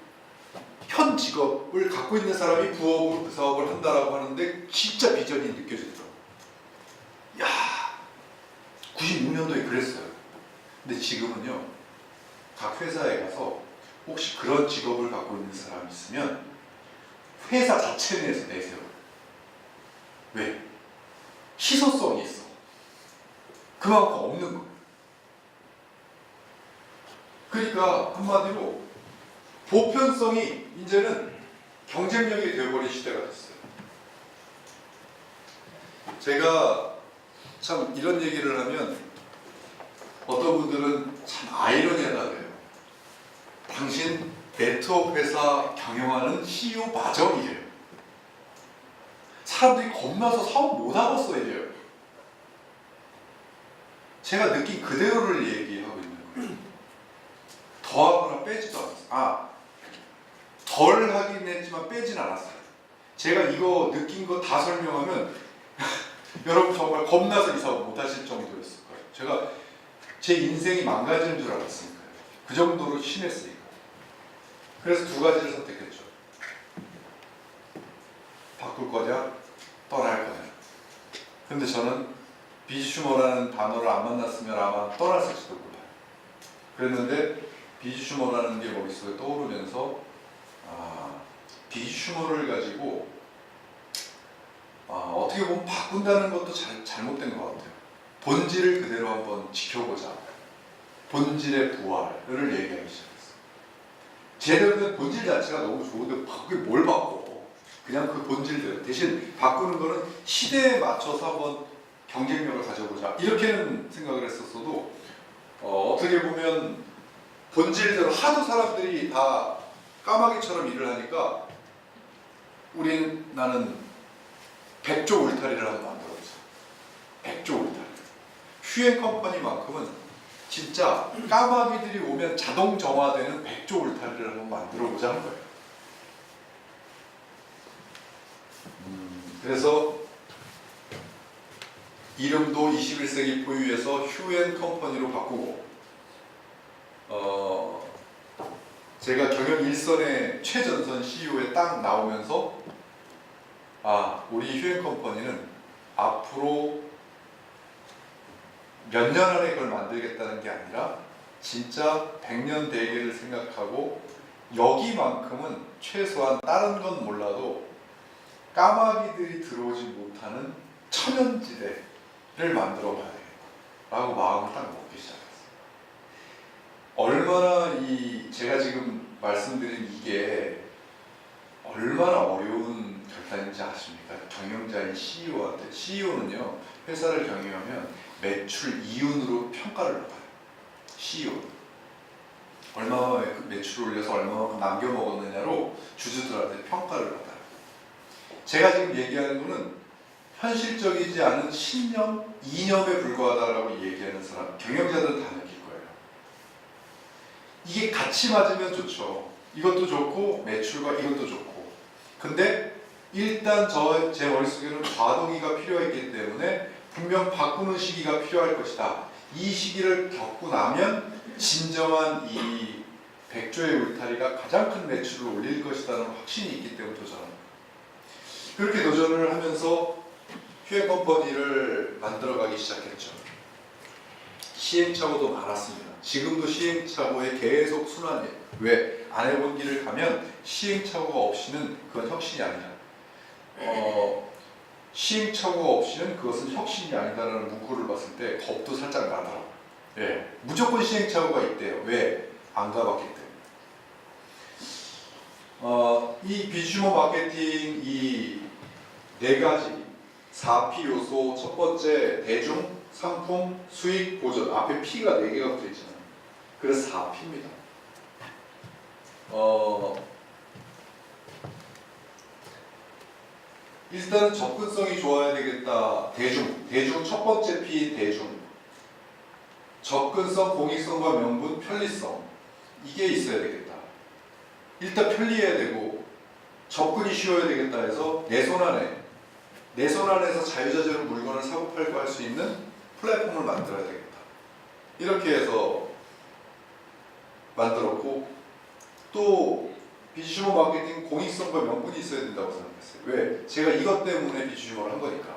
현 직업을 갖고 있는 사람이 부업으로 그 사업을 한다라고 하는데 진짜 비전이 느껴지더라고요. 야, 96년도에 그랬어요. 근데 지금은요, 각 회사에 가서 혹시 그런 직업을 갖고 있는 사람이 있으면 회사 자체 내에서 내세요. 왜? 희소성이 있어. 그만큼 없는 거예요. 그러니까 한마디로 보편성이 이제는 경쟁력이 되어버린 시대가 됐어요. 제가 참 이런 얘기를 하면 어떤 분들은 참 아이러니하다 그래요. 당신 네트워크 회사 경영하는 CEO 마저 이래요. 사람들이 겁나서 사업 못 하겠어 이래요. 제가 느낀 그대로를 얘기하고 있는 거예요. 더하거나 빼지도 않았어요. 덜 하긴 했지만 빼진 않았어요. 제가 이거 느낀 거 다 설명하면 여러분 정말 겁나서 이 사업 못 하실 정도였을 거예요. 제가 제 인생이 망가지는 줄 알았으니까요. 그 정도로 심했으니까. 그래서 2가지를 선택했죠. 바꿀 거냐, 떠날 거냐. 근데 저는 비즈슈머라는 단어를 안 만났으면 아마 떠났을지도 몰라요. 그랬는데 비즈슈머라는 게 머릿속에 떠오르면서 비즈슈머를 가지고 어떻게 보면 바꾼다는 것도 잘못된 것 같아요. 본질을 그대로 한번 지켜보자. 본질의 부활을 얘기하기 시작했어요. 제대로 된 본질 자체가 너무 좋은데 그게 뭘 바꿔? 그냥 그 본질대로. 대신 바꾸는 거는 시대에 맞춰서 한번 경쟁력을 가져보자. 이렇게는 생각을 했었어도 어떻게 보면 본질대로 하도 사람들이 다 까마귀처럼 일을 하니까 나는 백조 울타리를 한번 만들어보자. 백조 울타리. 휴행 컴퍼니만큼은 진짜 까마귀들이 오면 자동 정화되는 백조 울타리를 한번 만들어보자 한 거예요. 그래서 이름도 21세기 포유에서 휴엔 컴퍼니로 바꾸고 제가 경영 일선의 최전선 CEO에 딱 나오면서 우리 휴엔 컴퍼니는 앞으로 몇 년 안에 그걸 만들겠다는 게 아니라 진짜 100년 대계를 생각하고 여기만큼은 최소한 다른 건 몰라도 까마귀들이 들어오지 못하는 천연지대를 만들어 봐야 되겠다라고 마음을 딱 먹기 시작했어요. 얼마나 제가 지금 말씀드린 이게 얼마나 어려운 결단인지 아십니까? 경영자인 CEO한테. CEO는요, 회사를 경영하면 매출 이윤으로 평가를 받아요. CEO. 얼마나 매출을 올려서 얼마만큼 남겨 먹었느냐로 주주들한테 평가를 받아요. 제가 지금 얘기하는 거는 현실적이지 않은 신념, 이념에 불과하다라고 얘기하는 사람, 경영자들은 다 느낄 거예요. 이게 같이 맞으면 좋죠. 이것도 좋고 매출과 이것도 좋고. 근데 일단 제 머릿속에는 과동기가 필요했기 때문에 분명 바꾸는 시기가 필요할 것이다. 이 시기를 겪고 나면 진정한 이 백조의 울타리가 가장 큰 매출을 올릴 것이라는 확신이 있기 때문에 도전합니다. 그렇게 도전을 하면서 휴행 컴퍼니를 만들어가기 시작했죠. 시행착오도 많았습니다. 지금도 시행착오에 계속 순환이에요. 왜? 안 해본 길을 가면 시행착오가 없이는 그건 혁신이 아니야. 시행착오가 없이는 그것은 혁신이 아니다라는 문구를 봤을 때 겁도 살짝 나더라고요. 예, 무조건 시행착오가 있대요. 왜? 안 가봤기 때문에. 이 비주머 마케팅 이 네 가지 4P 요소, 첫 번째 대중, 상품, 수익, 보전. 앞에 P가 4개가 붙어 있잖아요. 그래서 4P입니다. 일단은 접근성이 좋아야 되겠다. 대중 첫 번째 P 대중. 접근성, 공익성과 명분, 편리성. 이게 있어야 되겠다. 일단 편리해야 되고 접근이 쉬워야 되겠다 해서 내 손 안에서 자유자재로 물건을 사고 팔고 할 수 있는 플랫폼을 만들어야 되겠다. 이렇게 해서 만들었고, 또 비주머 마케팅 공익성과 명분이 있어야 된다고 생각했어요. 왜? 제가 이것 때문에 비주머를 한 거니까.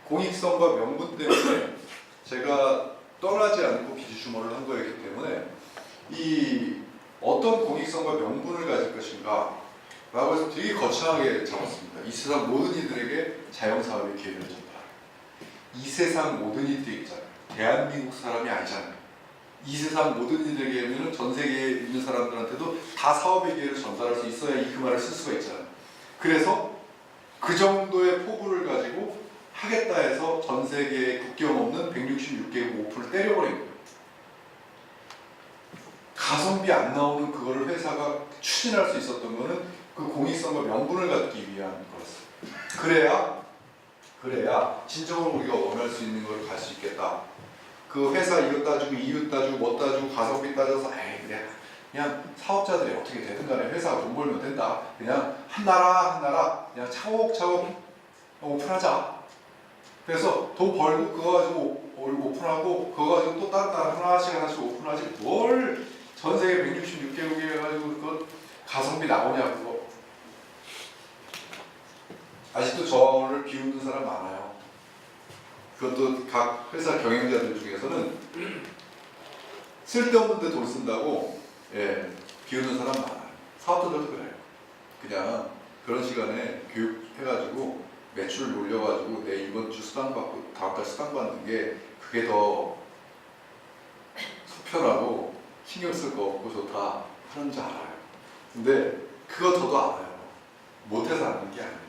공익성과 명분 때문에 제가 떠나지 않고 비주머를 한 거였기 때문에 이 어떤 공익성과 명분을 가질 것인가 라고 해서 되게 거창하게 잡았습니다. 이 세상 모든 이들에게 자영사업의 기회를 준다. 이 세상 모든 이들 있잖아요. 대한민국 사람이 아니잖아요. 이 세상 모든 이들에게는 전 세계에 있는 사람들한테도 다 사업의 기회를 전달할 수 있어야 그 말을 쓸 수가 있잖아요. 그래서 그 정도의 포부를 가지고 하겠다 해서 전 세계에 국경 없는 166개국 오픈을 때려버린 거예요. 가성비 안 나오는 그거를 회사가 추진할 수 있었던 거는 그 공익성과 명분을 갖기 위한 거였어요. 그래야 진정으로 우리가 원할 수 있는 걸 갈 수 있겠다. 그 회사 이것 따지고 이웃 따지고 뭐 따지고 가성비 따져서 그냥 사업자들이 어떻게 되든 간에 회사가 돈 벌면 된다. 그냥 한 나라 그냥 차곡차곡 오픈하자. 그래서 돈 벌고 그거 가지고 오픈하고 그거 가지고 또 다른 나라 하나씩 오픈하지 뭘 전 세계 166개국에 해가지고 그거 가성비 나오냐 그거. 아직도 저를 비웃는 사람 많아요. 그것도 각 회사 경영자들 중에서는 쓸데없는데 돈 쓴다고 비웃는 사람 많아요. 사업자들도 그래요. 그냥 그런 시간에 교육해가지고 매출을 올려가지고 내 이번 주 수당 받고 다음 달 수당 받는 게 그게 더 속편하고 신경 쓸 거 없고 좋다 하는 줄 알아요. 근데 그거 저도 알아요. 못해서 아는 게 아니에요.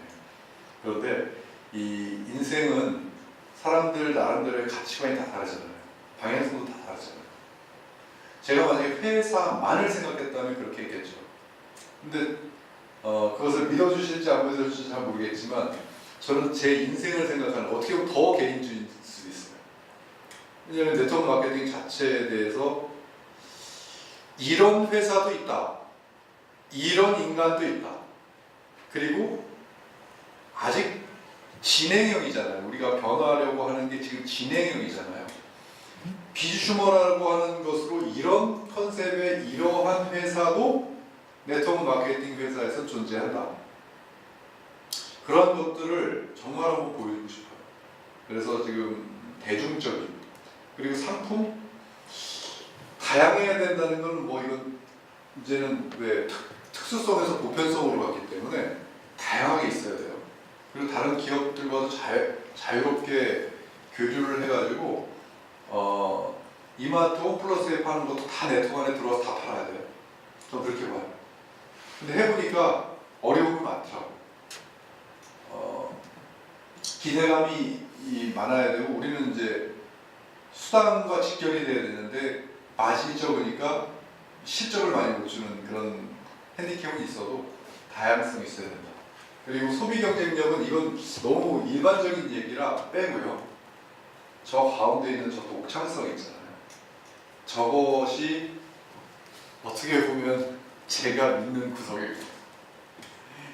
그런데 이 인생은 사람들 나름대로의 가치관이 다 다르잖아요. 방향성도 다 다르잖아요. 제가 만약에 회사만을 생각했다면 그렇게 했겠죠. 근데 그것을 믿어주실지 안 믿어주실지 잘 모르겠지만 저는 제 인생을 생각하는 어떻게 보면 더 개인주의일 수도 있어요. 왜냐하면 네트워크 마케팅 자체에 대해서 이런 회사도 있다. 이런 인간도 있다. 그리고 아직 진행형이잖아요. 우리가 변화하려고 하는 게 지금 진행형이잖아요. 비주머라고 하는 것으로 이런 컨셉의 이러한 회사도 네트워크 마케팅 회사에서 존재한다. 그런 것들을 정말 한번 보여주고 싶어요. 그래서 지금 대중적인 그리고 상품 다양해야 된다는 건 뭐 이건 이제는 왜 특수성에서 보편성으로 갔기 때문에 다양하게 있어야 돼요. 그리고 다른 기업들과도 자유롭게 교류를 해가지고 이마트 홈플러스에 파는 것도 다 네트워크 안에 들어와서 다 팔아야 돼요. 저는 그렇게 봐요. 근데 해보니까 어려움이 많더라고요. 기대감이 많아야 되고 우리는 이제 수당과 직결이 돼야 되는데 마진이 적으니까 실적을 많이 못 주는 그런 핸디캡은 있어도 다양성이 있어야 된다. 그리고 소비 경쟁력은 이건 너무 일반적인 얘기라 빼고요. 저 가운데 있는 저 독창성 있잖아요. 저것이 어떻게 보면 제가 믿는 구석이고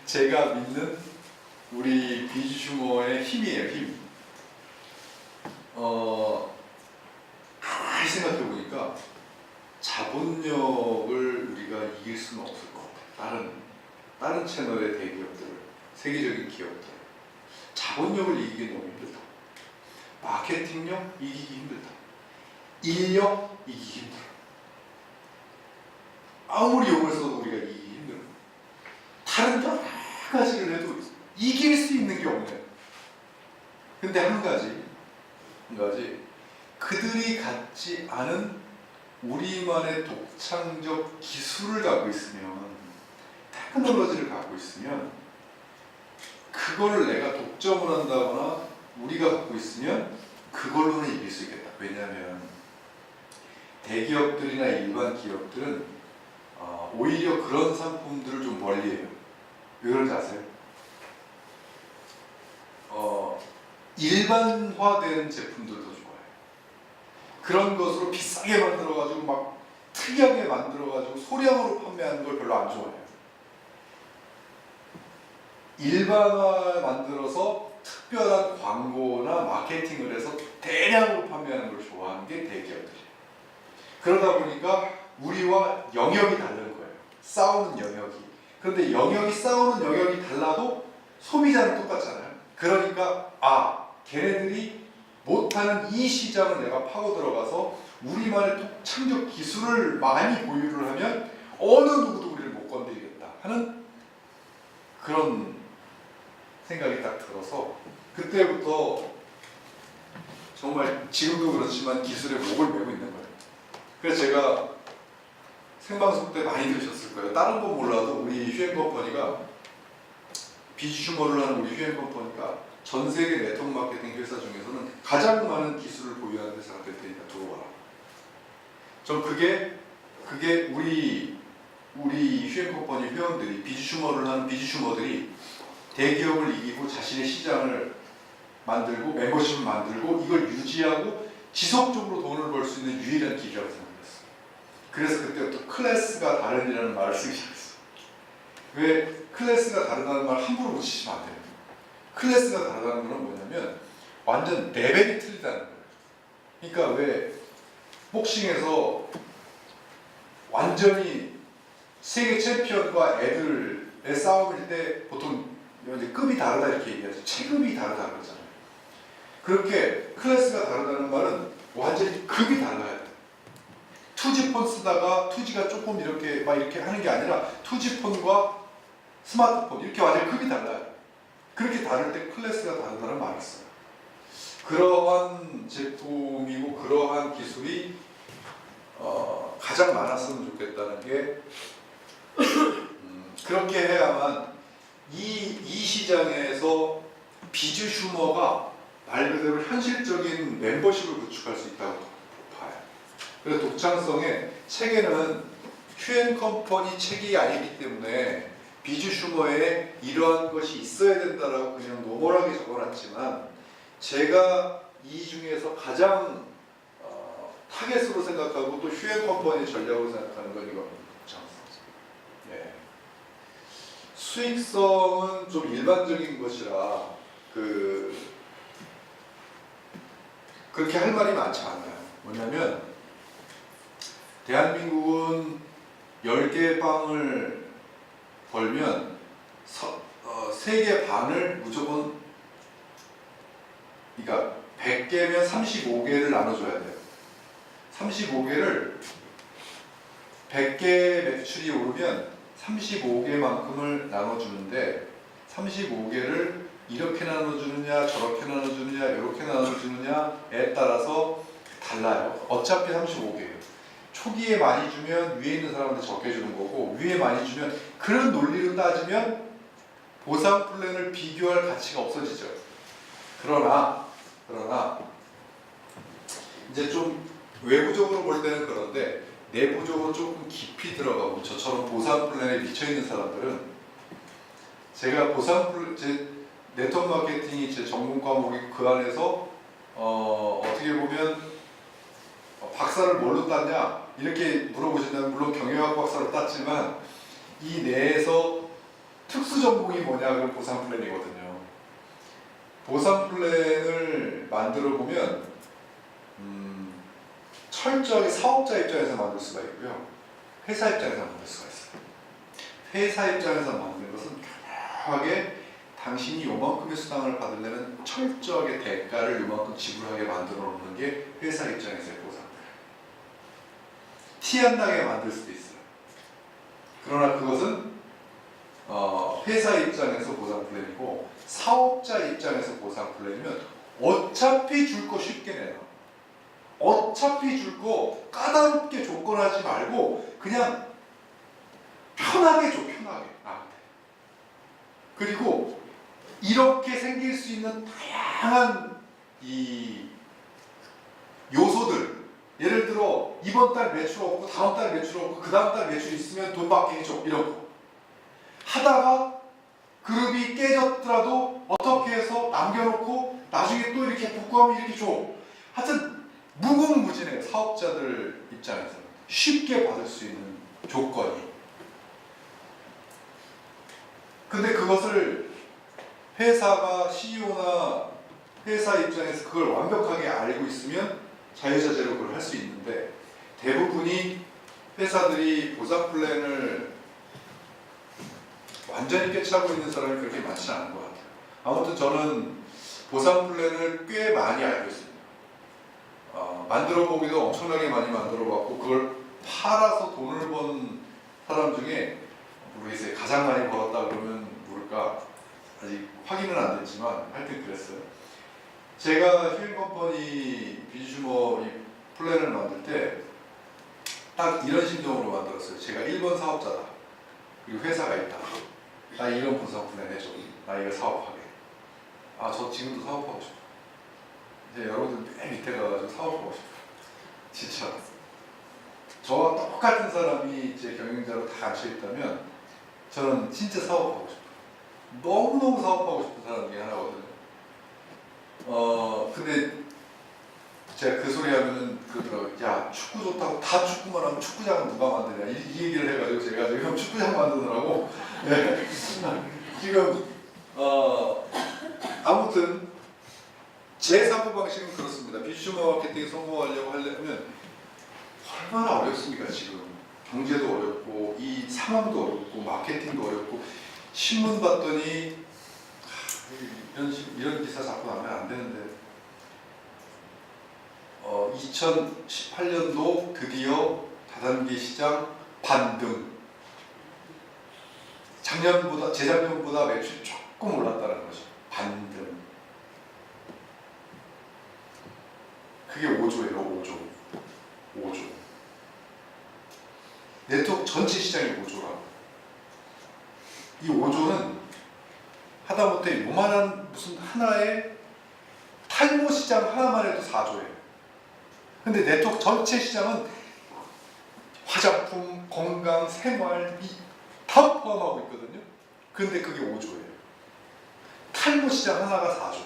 제가 믿는 우리 비주슈머의 힘이에요. 힘. 가만히 생각해 보니까 자본력을 우리가 이길 수는 없을 것 같아요. 다른 채널의 대기업들, 세계적인 기업들 자본력을 이기기 너무 힘들다. 마케팅력 이기기 힘들다. 인력 이기기 힘들어. 아무리 용을 써도 우리가 이기기 힘들어. 다른 여러 가지를 해도 이길 수 있는 게 없네. 근데 한 가지 그들이 갖지 않은 우리만의 독창적 기술을 갖고 있으면 테크놀로지를 갖고 있으면 그걸 내가 독점을 한다거나 우리가 갖고 있으면 그걸로는 이길 수 있겠다. 왜냐하면 대기업들이나 일반 기업들은 오히려 그런 상품들을 좀 멀리해요. 왜 그런지 아세요? 일반화된 제품들도 좋아해요. 그런 것으로 비싸게 만들어가지고 막 특이하게 만들어가지고 소량으로 판매하는 걸 별로 안 좋아해요. 일반화 만들어서 특별한 광고나 마케팅을 해서 대량으로 판매하는 걸 좋아하는 게 대기업들이에요. 그러다 보니까 우리와 영역이 다른 거예요. 싸우는 영역이. 그런데 싸우는 영역이 달라도 소비자는 똑같잖아요. 그러니까 걔네들이 못하는 이 시장을 내가 파고 들어가서 우리만의 독창적 기술을 많이 보유를 하면 어느 누구도 우리를 못 건드리겠다 하는 그런 생각이 딱 들어서 그때부터 정말 지금도 그렇지만 기술에 목을 메고 있는 거예요. 그래서 제가 생방송 때 많이 들으셨을 거예요. 다른 건 몰라도 우리 휴앤컴퍼니가 비주슈머를 하는 우리 휴앤컴퍼니가 전 세계 네트워크 마케팅 회사 중에서는 가장 많은 기술을 보유하는 회사가 될 테니까 들어와라. 전 그게 우리 휴앤컴퍼니 회원들이 비주슈머를 하는 비주슈머들이 대기업을 이기고 자신의 시장을 만들고 멤버십을 만들고 이걸 유지하고 지속적으로 돈을 벌 수 있는 유일한 기회라고 생각했어요. 그래서 그때부터 클래스가 다른이라는 말을 쓰기 시작했어요. 왜 클래스가 다르다는 말 함부로 붙이시면 안 돼요. 클래스가 다르다는 건 뭐냐면 완전 레벨이 틀리다는 거예요. 그러니까 왜 복싱에서 완전히 세계 챔피언과 애들의 싸움일 때 보통 급이 다르다 이렇게 얘기하죠. 체급이 다르다 그러잖아요. 그렇게 클래스가 다르다는 말은 완전히 급이 달라야 돼. 투지폰 쓰다가 투지가 조금 이렇게 하는 게 아니라 투지폰과 스마트폰 이렇게 완전히 급이 달라요. 그렇게 다를 때 클래스가 다르다는 말이 있어요. 그러한 제품이고 그러한 기술이 가장 많았으면 좋겠다는 게 그렇게 해야만 이 시장에서 비즈 슈머가 말 그대로 현실적인 멤버십을 구축할 수 있다고 봐요. 그래서 독창성의 책에는 휴앤컴퍼니 책이 아니기 때문에 비즈 슈머에 이러한 것이 있어야 된다라고 그냥 노멀하게 적어놨지만 제가 이 중에서 가장 타겟으로 생각하고 또 휴앤컴퍼니의 전략으로 생각하는 건 이겁니다. 예. 수익성은 좀 일반적인 것이라 그렇게 할 말이 많지 않아요. 뭐냐면 대한민국은 10개 빵을 벌면 3개 반을 무조건, 그러니까 100개면 35개를 나눠줘야 돼요. 35개를 100개 매출이 오르면 35개만큼을 나눠주는데 35개를 이렇게 나눠주느냐 저렇게 나눠주느냐 이렇게 나눠주느냐에 따라서 달라요. 어차피 35개예요. 초기에 많이 주면 위에 있는 사람한테 적게 주는 거고 위에 많이 주면, 그런 논리로 따지면 보상 플랜을 비교할 가치가 없어지죠. 그러나 이제 좀 외부적으로 볼 때는 그런데 내부적으로 조금 깊이 들어가고 저처럼 보상 플랜에 미쳐있는 사람들은, 제가 제 네트워크 마케팅이 제 전공 과목이 그 안에서 어떻게 보면 박사를 뭘로 땄냐 이렇게 물어보신다면 물론 경영학 박사로 땄지만 이 내에서 특수 전공이 뭐냐 그럼 보상 플랜이거든요. 보상 플랜을 만들어 보면 철저하게 사업자 입장에서 만들 수가 있고요, 회사 입장에서 만들 수가 있어요. 회사 입장에서 만드는 것은 교묘하게 당신이 요만큼의 수당을 받으려면 철저하게 대가를 요만큼 지불하게 만들어 놓는 게 회사 입장에서의 보상 플랜. 티 안 나게 만들 수도 있어요. 그러나 그것은 회사 입장에서 보상 플랜이고 사업자 입장에서 보상 플랜이면 어차피 줄 거 쉽게 내놔. 어차피 줄 거 까다롭게 조건하지 말고 그냥 편하게 줘, 편하게. 그리고 이렇게 생길 수 있는 다양한 이 요소들, 예를 들어 이번 달 매출 없고 다음 달 매출 없고 그 다음 달 매출 있으면 돈 받게 해줘, 이런 거 하다가 그룹이 깨졌더라도 어떻게 해서 남겨놓고 나중에 또 이렇게 복구하면 이렇게 줘. 하여튼 무궁무진해요. 사업자들 입장에서 쉽게 받을 수 있는 조건이. 근데 그것을 회사가 CEO나 회사 입장에서 그걸 완벽하게 알고 있으면 자유자재로 그걸 할 수 있는데, 대부분이 회사들이 보상 플랜을 완전히 꿰차고 있는 사람이 그렇게 많지 않은 것 같아요. 아무튼 저는 보상 플랜을 꽤 많이 알고 있습니다. 만들어 보기도 엄청나게 많이 만들어 봤고 그걸 팔아서 돈을 번 사람 중에 모르겠어요. 가장 많이 벌었다 그러면 모를까, 아직 확인은 안 됐지만 하여튼 그랬어요. 제가 휴앤컴퍼니 비즈슈머 이 플랜을 만들 때 딱 이런 심정으로 만들었어요. 제가 1번 사업자다. 그리고 회사가 있다. 나 이런 분석 플랜 해줘. 나 이거 사업하게. 저 지금도 사업하고 싶어. 이제 여러분들 맨 밑에 가가지고 사업하고 싶어. 진짜. 저와 똑같은 사람이 제 경영자로 다 앉혀있다면 저는 진짜 사업하고 싶어요. 너무너무 사업하고 싶은 사람 중에 하나거든요. 근데 제가 그 소리 하면은 그러더라고요. 야, 축구 좋다고 다 축구만 하면 축구장은 누가 만드냐 이 얘기를 해가지고 제가 지금 축구장 만드느라고 네. 지금 아무튼 제 사고 방식은 그렇습니다. 비즈슈머 마케팅이 성공하려고 하려면 얼마나 어렵습니까? 지금 경제도 어렵고 이 상황도 어렵고 마케팅도 어렵고 신문 봤더니 이런 기사 자꾸 나오면 안 되는데 2018년도 드디어 다단계 시장 반등, 재작년보다 매출이 조금 올랐다는 거죠. 반등. 그게 5조예요. 5조. 5조. 네트워크 전체 시장이 5조라고. 이 5조는 하다못해 요만한 무슨 하나의 탈모 시장 하나만 해도 4조예요. 근데 네트워크 전체 시장은 화장품, 건강, 생활 다 포함하고 있거든요. 근데 그게 5조예요. 탈모 시장 하나가 4조.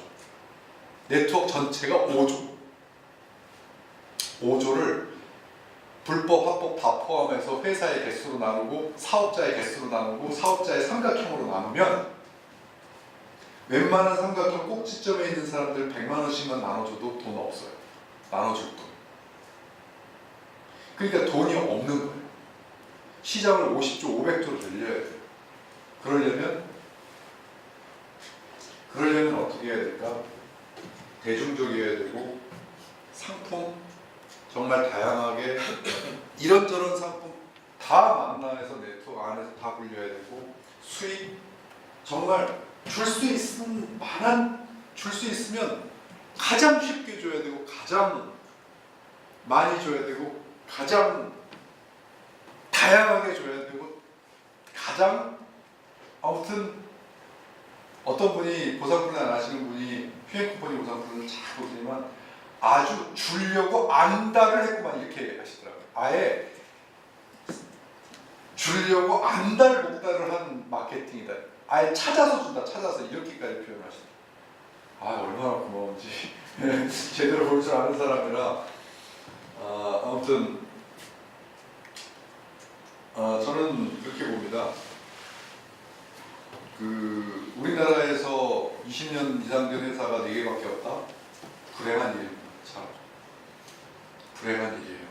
네트워크 전체가 5조. 5조를 불법, 합법 다 포함해서 회사의 개수로 나누고 사업자의 개수로 나누고 사업자의 삼각형으로 나누면 웬만한 삼각형 꼭지점에 있는 사람들 100만 원씩만 나눠줘도 돈 없어요. 나눠줄 돈. 그러니까 돈이 없는 거예요. 시장을 50조, 500조로 늘려야 돼요. 그러려면 어떻게 해야 될까? 대중적이어야 되고 상품 정말 다양하게 이런저런 상품 다 만나서 네트워크 안에서 다 굴려야 되고 수익 정말 줄 수 있으면 가장 쉽게 줘야 되고 가장 많이 줘야 되고 가장 다양하게 줘야 되고 가장 아무튼 어떤 분이 보상분을 안 하시는 분이 휴행쿠폰이 보상분을 잘 보시지만 아주 주려고 안달을 했구만 이렇게 하시더라고요. 아예 주려고 안달 목달을 한 마케팅이다. 아예 찾아서 준다. 찾아서 이렇게까지 표현하시더라고요. 아 얼마나 고마운지 제대로 볼 줄 아는 사람이라 아무튼 저는 그렇게 봅니다. 우리나라에서 20년 이상 된 회사가 4개밖에 없다? 불행한 일입니다. 참 불행한 일이에요.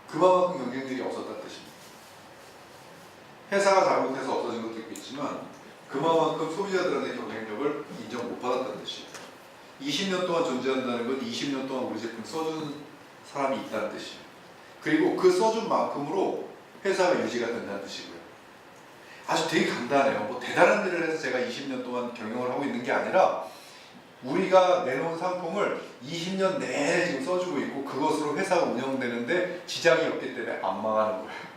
그만큼 경쟁력이 없었다는 뜻입니다. 회사가 잘못해서 없어진 것도 있겠지만 그만큼 소비자들한테 경쟁력을 인정 못 받았다는 뜻이에요. 20년 동안 존재한다는 건 20년 동안 우리 제품 써준 사람이 있다는 뜻이에요. 그리고 그 써준 만큼으로 회사가 유지가 된다는 뜻이고요. 아주 되게 간단해요. 뭐 대단한 일을 해서 제가 20년 동안 경영을 하고 있는 게 아니라 우리가 내놓은 상품을 20년 내내 지금 써주고 있고 그것으로 회사가 운영되는데 지장이 없기 때문에 안 망하는 거예요.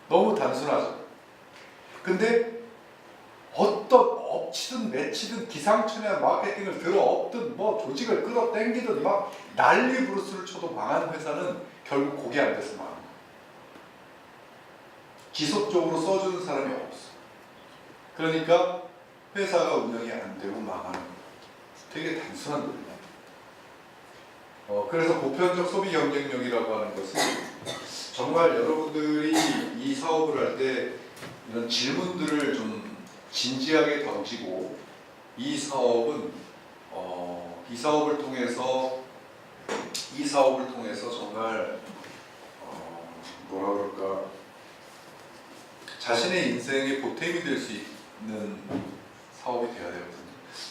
너무 단순하죠. 근데 어떤 엎치든 매치든 기상천외한 마케팅을 들어 엎든 뭐 조직을 끌어 당기든 막 난리 부르스를 쳐도 망한 회사는 결국 그게 안 돼서 망합니다. 지속적으로 써주는 사람이 없어. 그러니까 회사가 운영이 안 되고 망하는 거예요. 되게 단순한 논리입니다. 그래서 보편적 소비 경쟁력이라고 하는 것은 정말 여러분들이 이 사업을 할 때 이런 질문들을 좀 진지하게 던지고 이 사업을 통해서 정말 뭐라 그럴까 자신의 인생의 보탬이 될 수 있는 사업이 돼야 되거든요.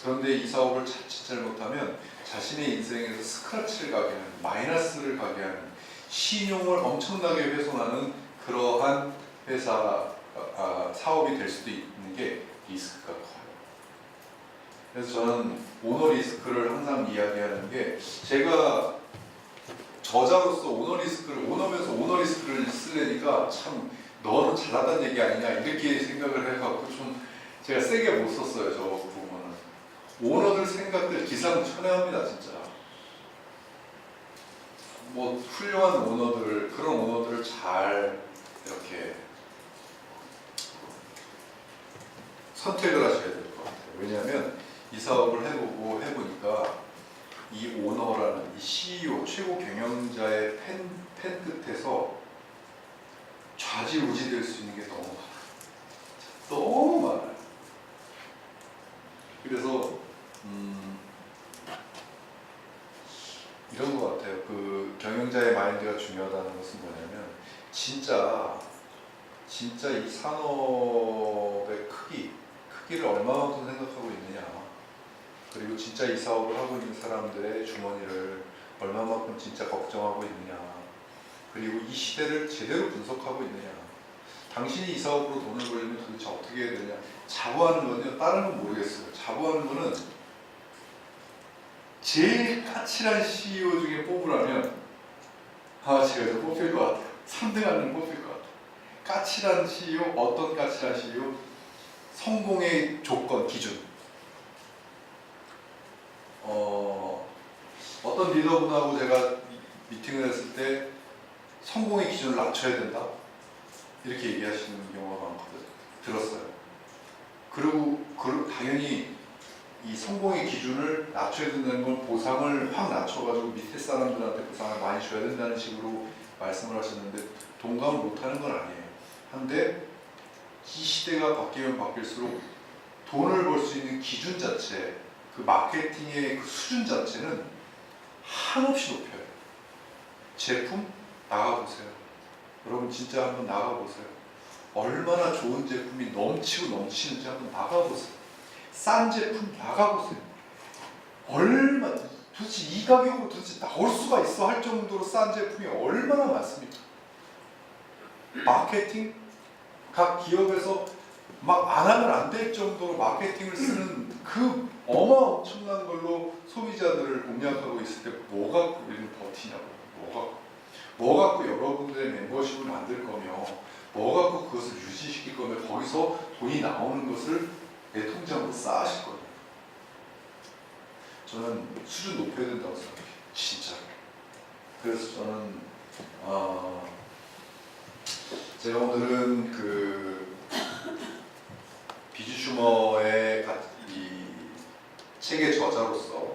그런데 이 사업을 자칫 잘못하면 자신의 인생에서 스크래치를 가게 하는 마이너스를 가게 하는 신용을 엄청나게 훼손하는 그러한 사업이 될 수도 있는 게 리스크가 커요. 그래서 저는 오너 리스크를 항상 이야기하는 게 제가 저자로서 오너면서 오너 리스크를 쓰려니까 참 너는 잘하다는 얘기 아니냐 이렇게 생각을 해갖고 좀 제가 세게 못 썼어요. 저 부분은 오너들 생각들 기상천외합니다. 진짜 뭐 훌륭한 오너들 그런 오너들을 잘 이렇게 선택을 하셔야 될 것 같아요. 왜냐하면 이 사업을 해보니까 이 오너라는 이 CEO 최고 경영자의 펜 끝에서 좌지우지 될 수 있는 게 너무 많아요. 너무 많아요. 그래서 이런 것 같아요. 그 경영자의 마인드가 중요하다는 것은 뭐냐면 진짜 이 산업의 크기를 얼마만큼 생각하고 있느냐, 그리고 진짜 이 사업을 하고 있는 사람들의 주머니를 얼마만큼 진짜 걱정하고 있느냐, 그리고 이 시대를 제대로 분석하고 있느냐. 당신이 이 사업으로 돈을 벌려면 도대체 어떻게 해야 되냐. 자부하는 건요, 다른 건 모르겠어요. 자부하는 거는 제일 까칠한 CEO 중에 뽑으라면 제가 좀 뽑힐 것 같아요. 3등 안에 뽑힐 것 같아요. 까칠한 CEO, 어떤 까칠한 CEO? 성공의 조건, 기준. 어떤 리더분하고 제가 미팅을 했을 때 성공의 기준을 낮춰야 된다, 이렇게 얘기하시는 경우가 많거든요. 들었어요. 그리고 당연히 이 성공의 기준을 낮춰야 된다는 건 보상을 확 낮춰가지고 밑에 사람들한테 보상을 많이 줘야 된다는 식으로 말씀을 하셨는데 동감을 못하는 건 아니에요. 한데 이 시대가 바뀌면 바뀔수록 돈을 벌 수 있는 기준 자체, 그 마케팅의 그 수준 자체는 한없이 높여요. 제품 나가보세요. 여러분 진짜 한번 나가보세요. 얼마나 좋은 제품이 넘치고 넘치는지 한번 나가보세요. 싼 제품 나가보세요. 얼마, 도대체 이 가격으로 도대체 나올 수가 있어 할 정도로 싼 제품이 얼마나 많습니까? 마케팅? 각 기업에서 막 안 하면 안 될 정도로 마케팅을 쓰는 그 엄청난 걸로 소비자들을 공략하고 있을 때 뭐 갖고 우리는 버티냐고. 뭐 갖고 여러분들의 멤버십을 만들 거며 뭐 갖고 그것을 유지시킬 거며 거기서 돈이 나오는 것을 내 통장으로 쌓으실 거예요. 저는 수준 높여야 된다고 생각해요. 진짜. 그래서 저는 제가 오늘은 그 비주 슈머의 이 책의 저자로서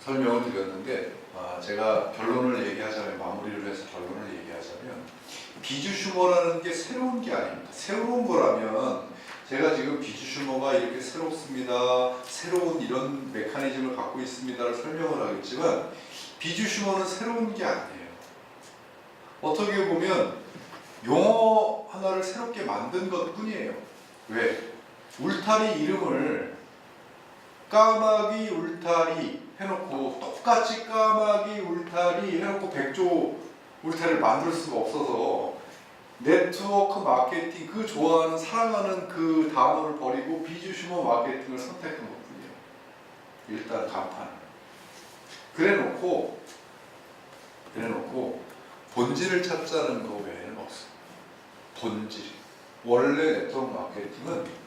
설명을 드렸는데 제가 결론을 얘기하자면, 마무리를 해서 결론을 얘기하자면, 비주 슈머라는 게 새로운 게 아닙니다. 새로운 거라면 제가 지금 비주 슈머가 이렇게 새롭습니다, 새로운 이런 메커니즘을 갖고 있습니다를 설명을 하겠지만, 비주 슈머는 새로운 게 아니에요. 어떻게 보면 용어 하나를 새롭게 만든 것 뿐이에요. 왜? 울타리 이름을 까마귀 울타리 해놓고 똑같이 까마귀 울타리 해놓고 백조 울타리를 만들 수가 없어서 네트워크 마케팅, 그 좋아하는 사랑하는 그 단어를 버리고 비주 슈머 마케팅을 선택한 것 뿐이에요. 일단 간판. 그래놓고 본질을 찾자는 거 외에는 없어요. 본질. 원래 네트워크 마케팅은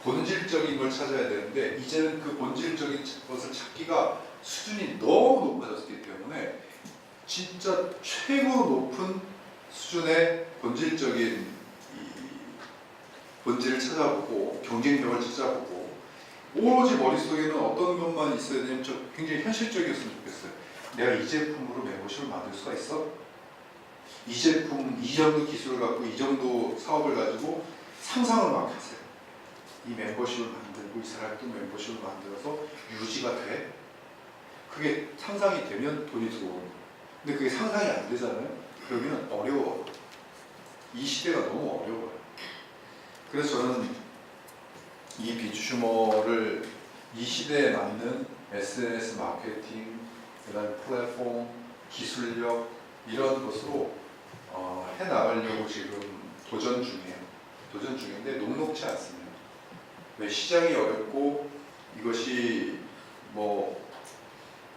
본질적인 걸 찾아야 되는데 이제는 그 본질적인 것을 찾기가 수준이 너무 높아졌기 때문에 진짜 최고로 높은 수준의 본질적인 본질을 찾아보고 경쟁력을 찾아보고, 오로지 머릿속에는 어떤 것만 있어야 되냐면 저 굉장히 현실적이었으면 좋겠어요. 내가 이 제품으로 멤버십을 만들 수가 있어? 이 제품, 이 정도 기술을 갖고 이 정도 사업을 가지고 상상을 막 하세요. 이 멤버십을 만들고 이 사람이 또 멤버십을 만들어서 유지가 돼? 그게 상상이 되면 돈이 들어오는 거예요. 근데 그게 상상이 안 되잖아요? 그러면 어려워. 이 시대가 너무 어려워요. 그래서 저는 이 비주 슈머를 이 시대에 맞는 SNS 마케팅, 그다음에 플랫폼, 기술력 이런 것으로 해나가려고 지금 도전 중인데 녹록지 않습니다. 왜? 시장이 어렵고 이것이 뭐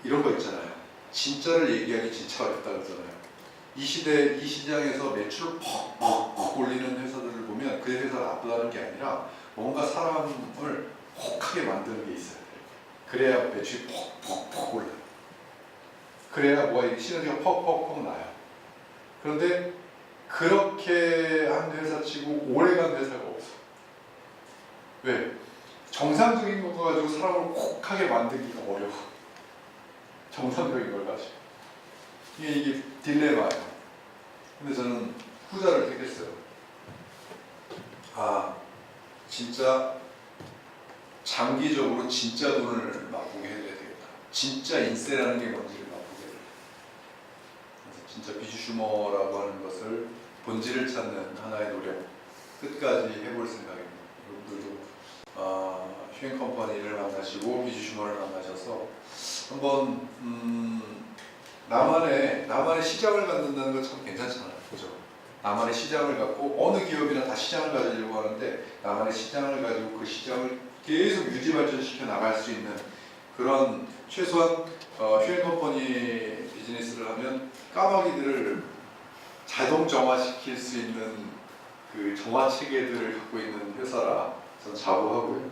이런 거 있잖아요. 진짜를 얘기하기 진짜 어렵다 그러잖아요. 이 시장에서 매출을 퍽 올리는 회사들을 보면 그 회사가 나쁘다는 게 아니라 뭔가 사람을 혹하게 만드는 게 있어야 돼요. 그래야 매출이 퍽 올라요. 그래야 뭐가 시너지가 퍽 나요. 그런데 그렇게 한 회사치고 오래간 회사가 없어. 왜? 정상적인 거 가지고 사람을 혹하게 만들기가 어려워. 정상적인 걸 가지고. 이게 딜레마예요. 근데 저는 후자를 택했어요. 진짜 장기적으로 진짜 돈을 맛보게 해야 되겠다. 진짜 인세라는 게 뭔지를 맛보게 해야 되겠다. 그래서 진짜 비주 슈머라고 하는 것을 본질을 찾는 하나의 노력 끝까지 해볼 생각입니다. 여러분들도 슈행 컴퍼니를 만나시고 비주 슈머를 만나셔서 한번 나만의 시장을 갖는다는 건 참 괜찮잖아요. 그죠? 나만의 시장을 갖고 어느 기업이나 다 시장을 가지려고 하는데 나만의 시장을 가지고 그 시장을 계속 유지 발전시켜 나갈 수 있는 그런 최소한 휴일 컴퍼니 비즈니스를 하면 까마귀들을 자동 정화시킬 수 있는 그 정화 체계들을 갖고 있는 회사라 저는 자부하고요.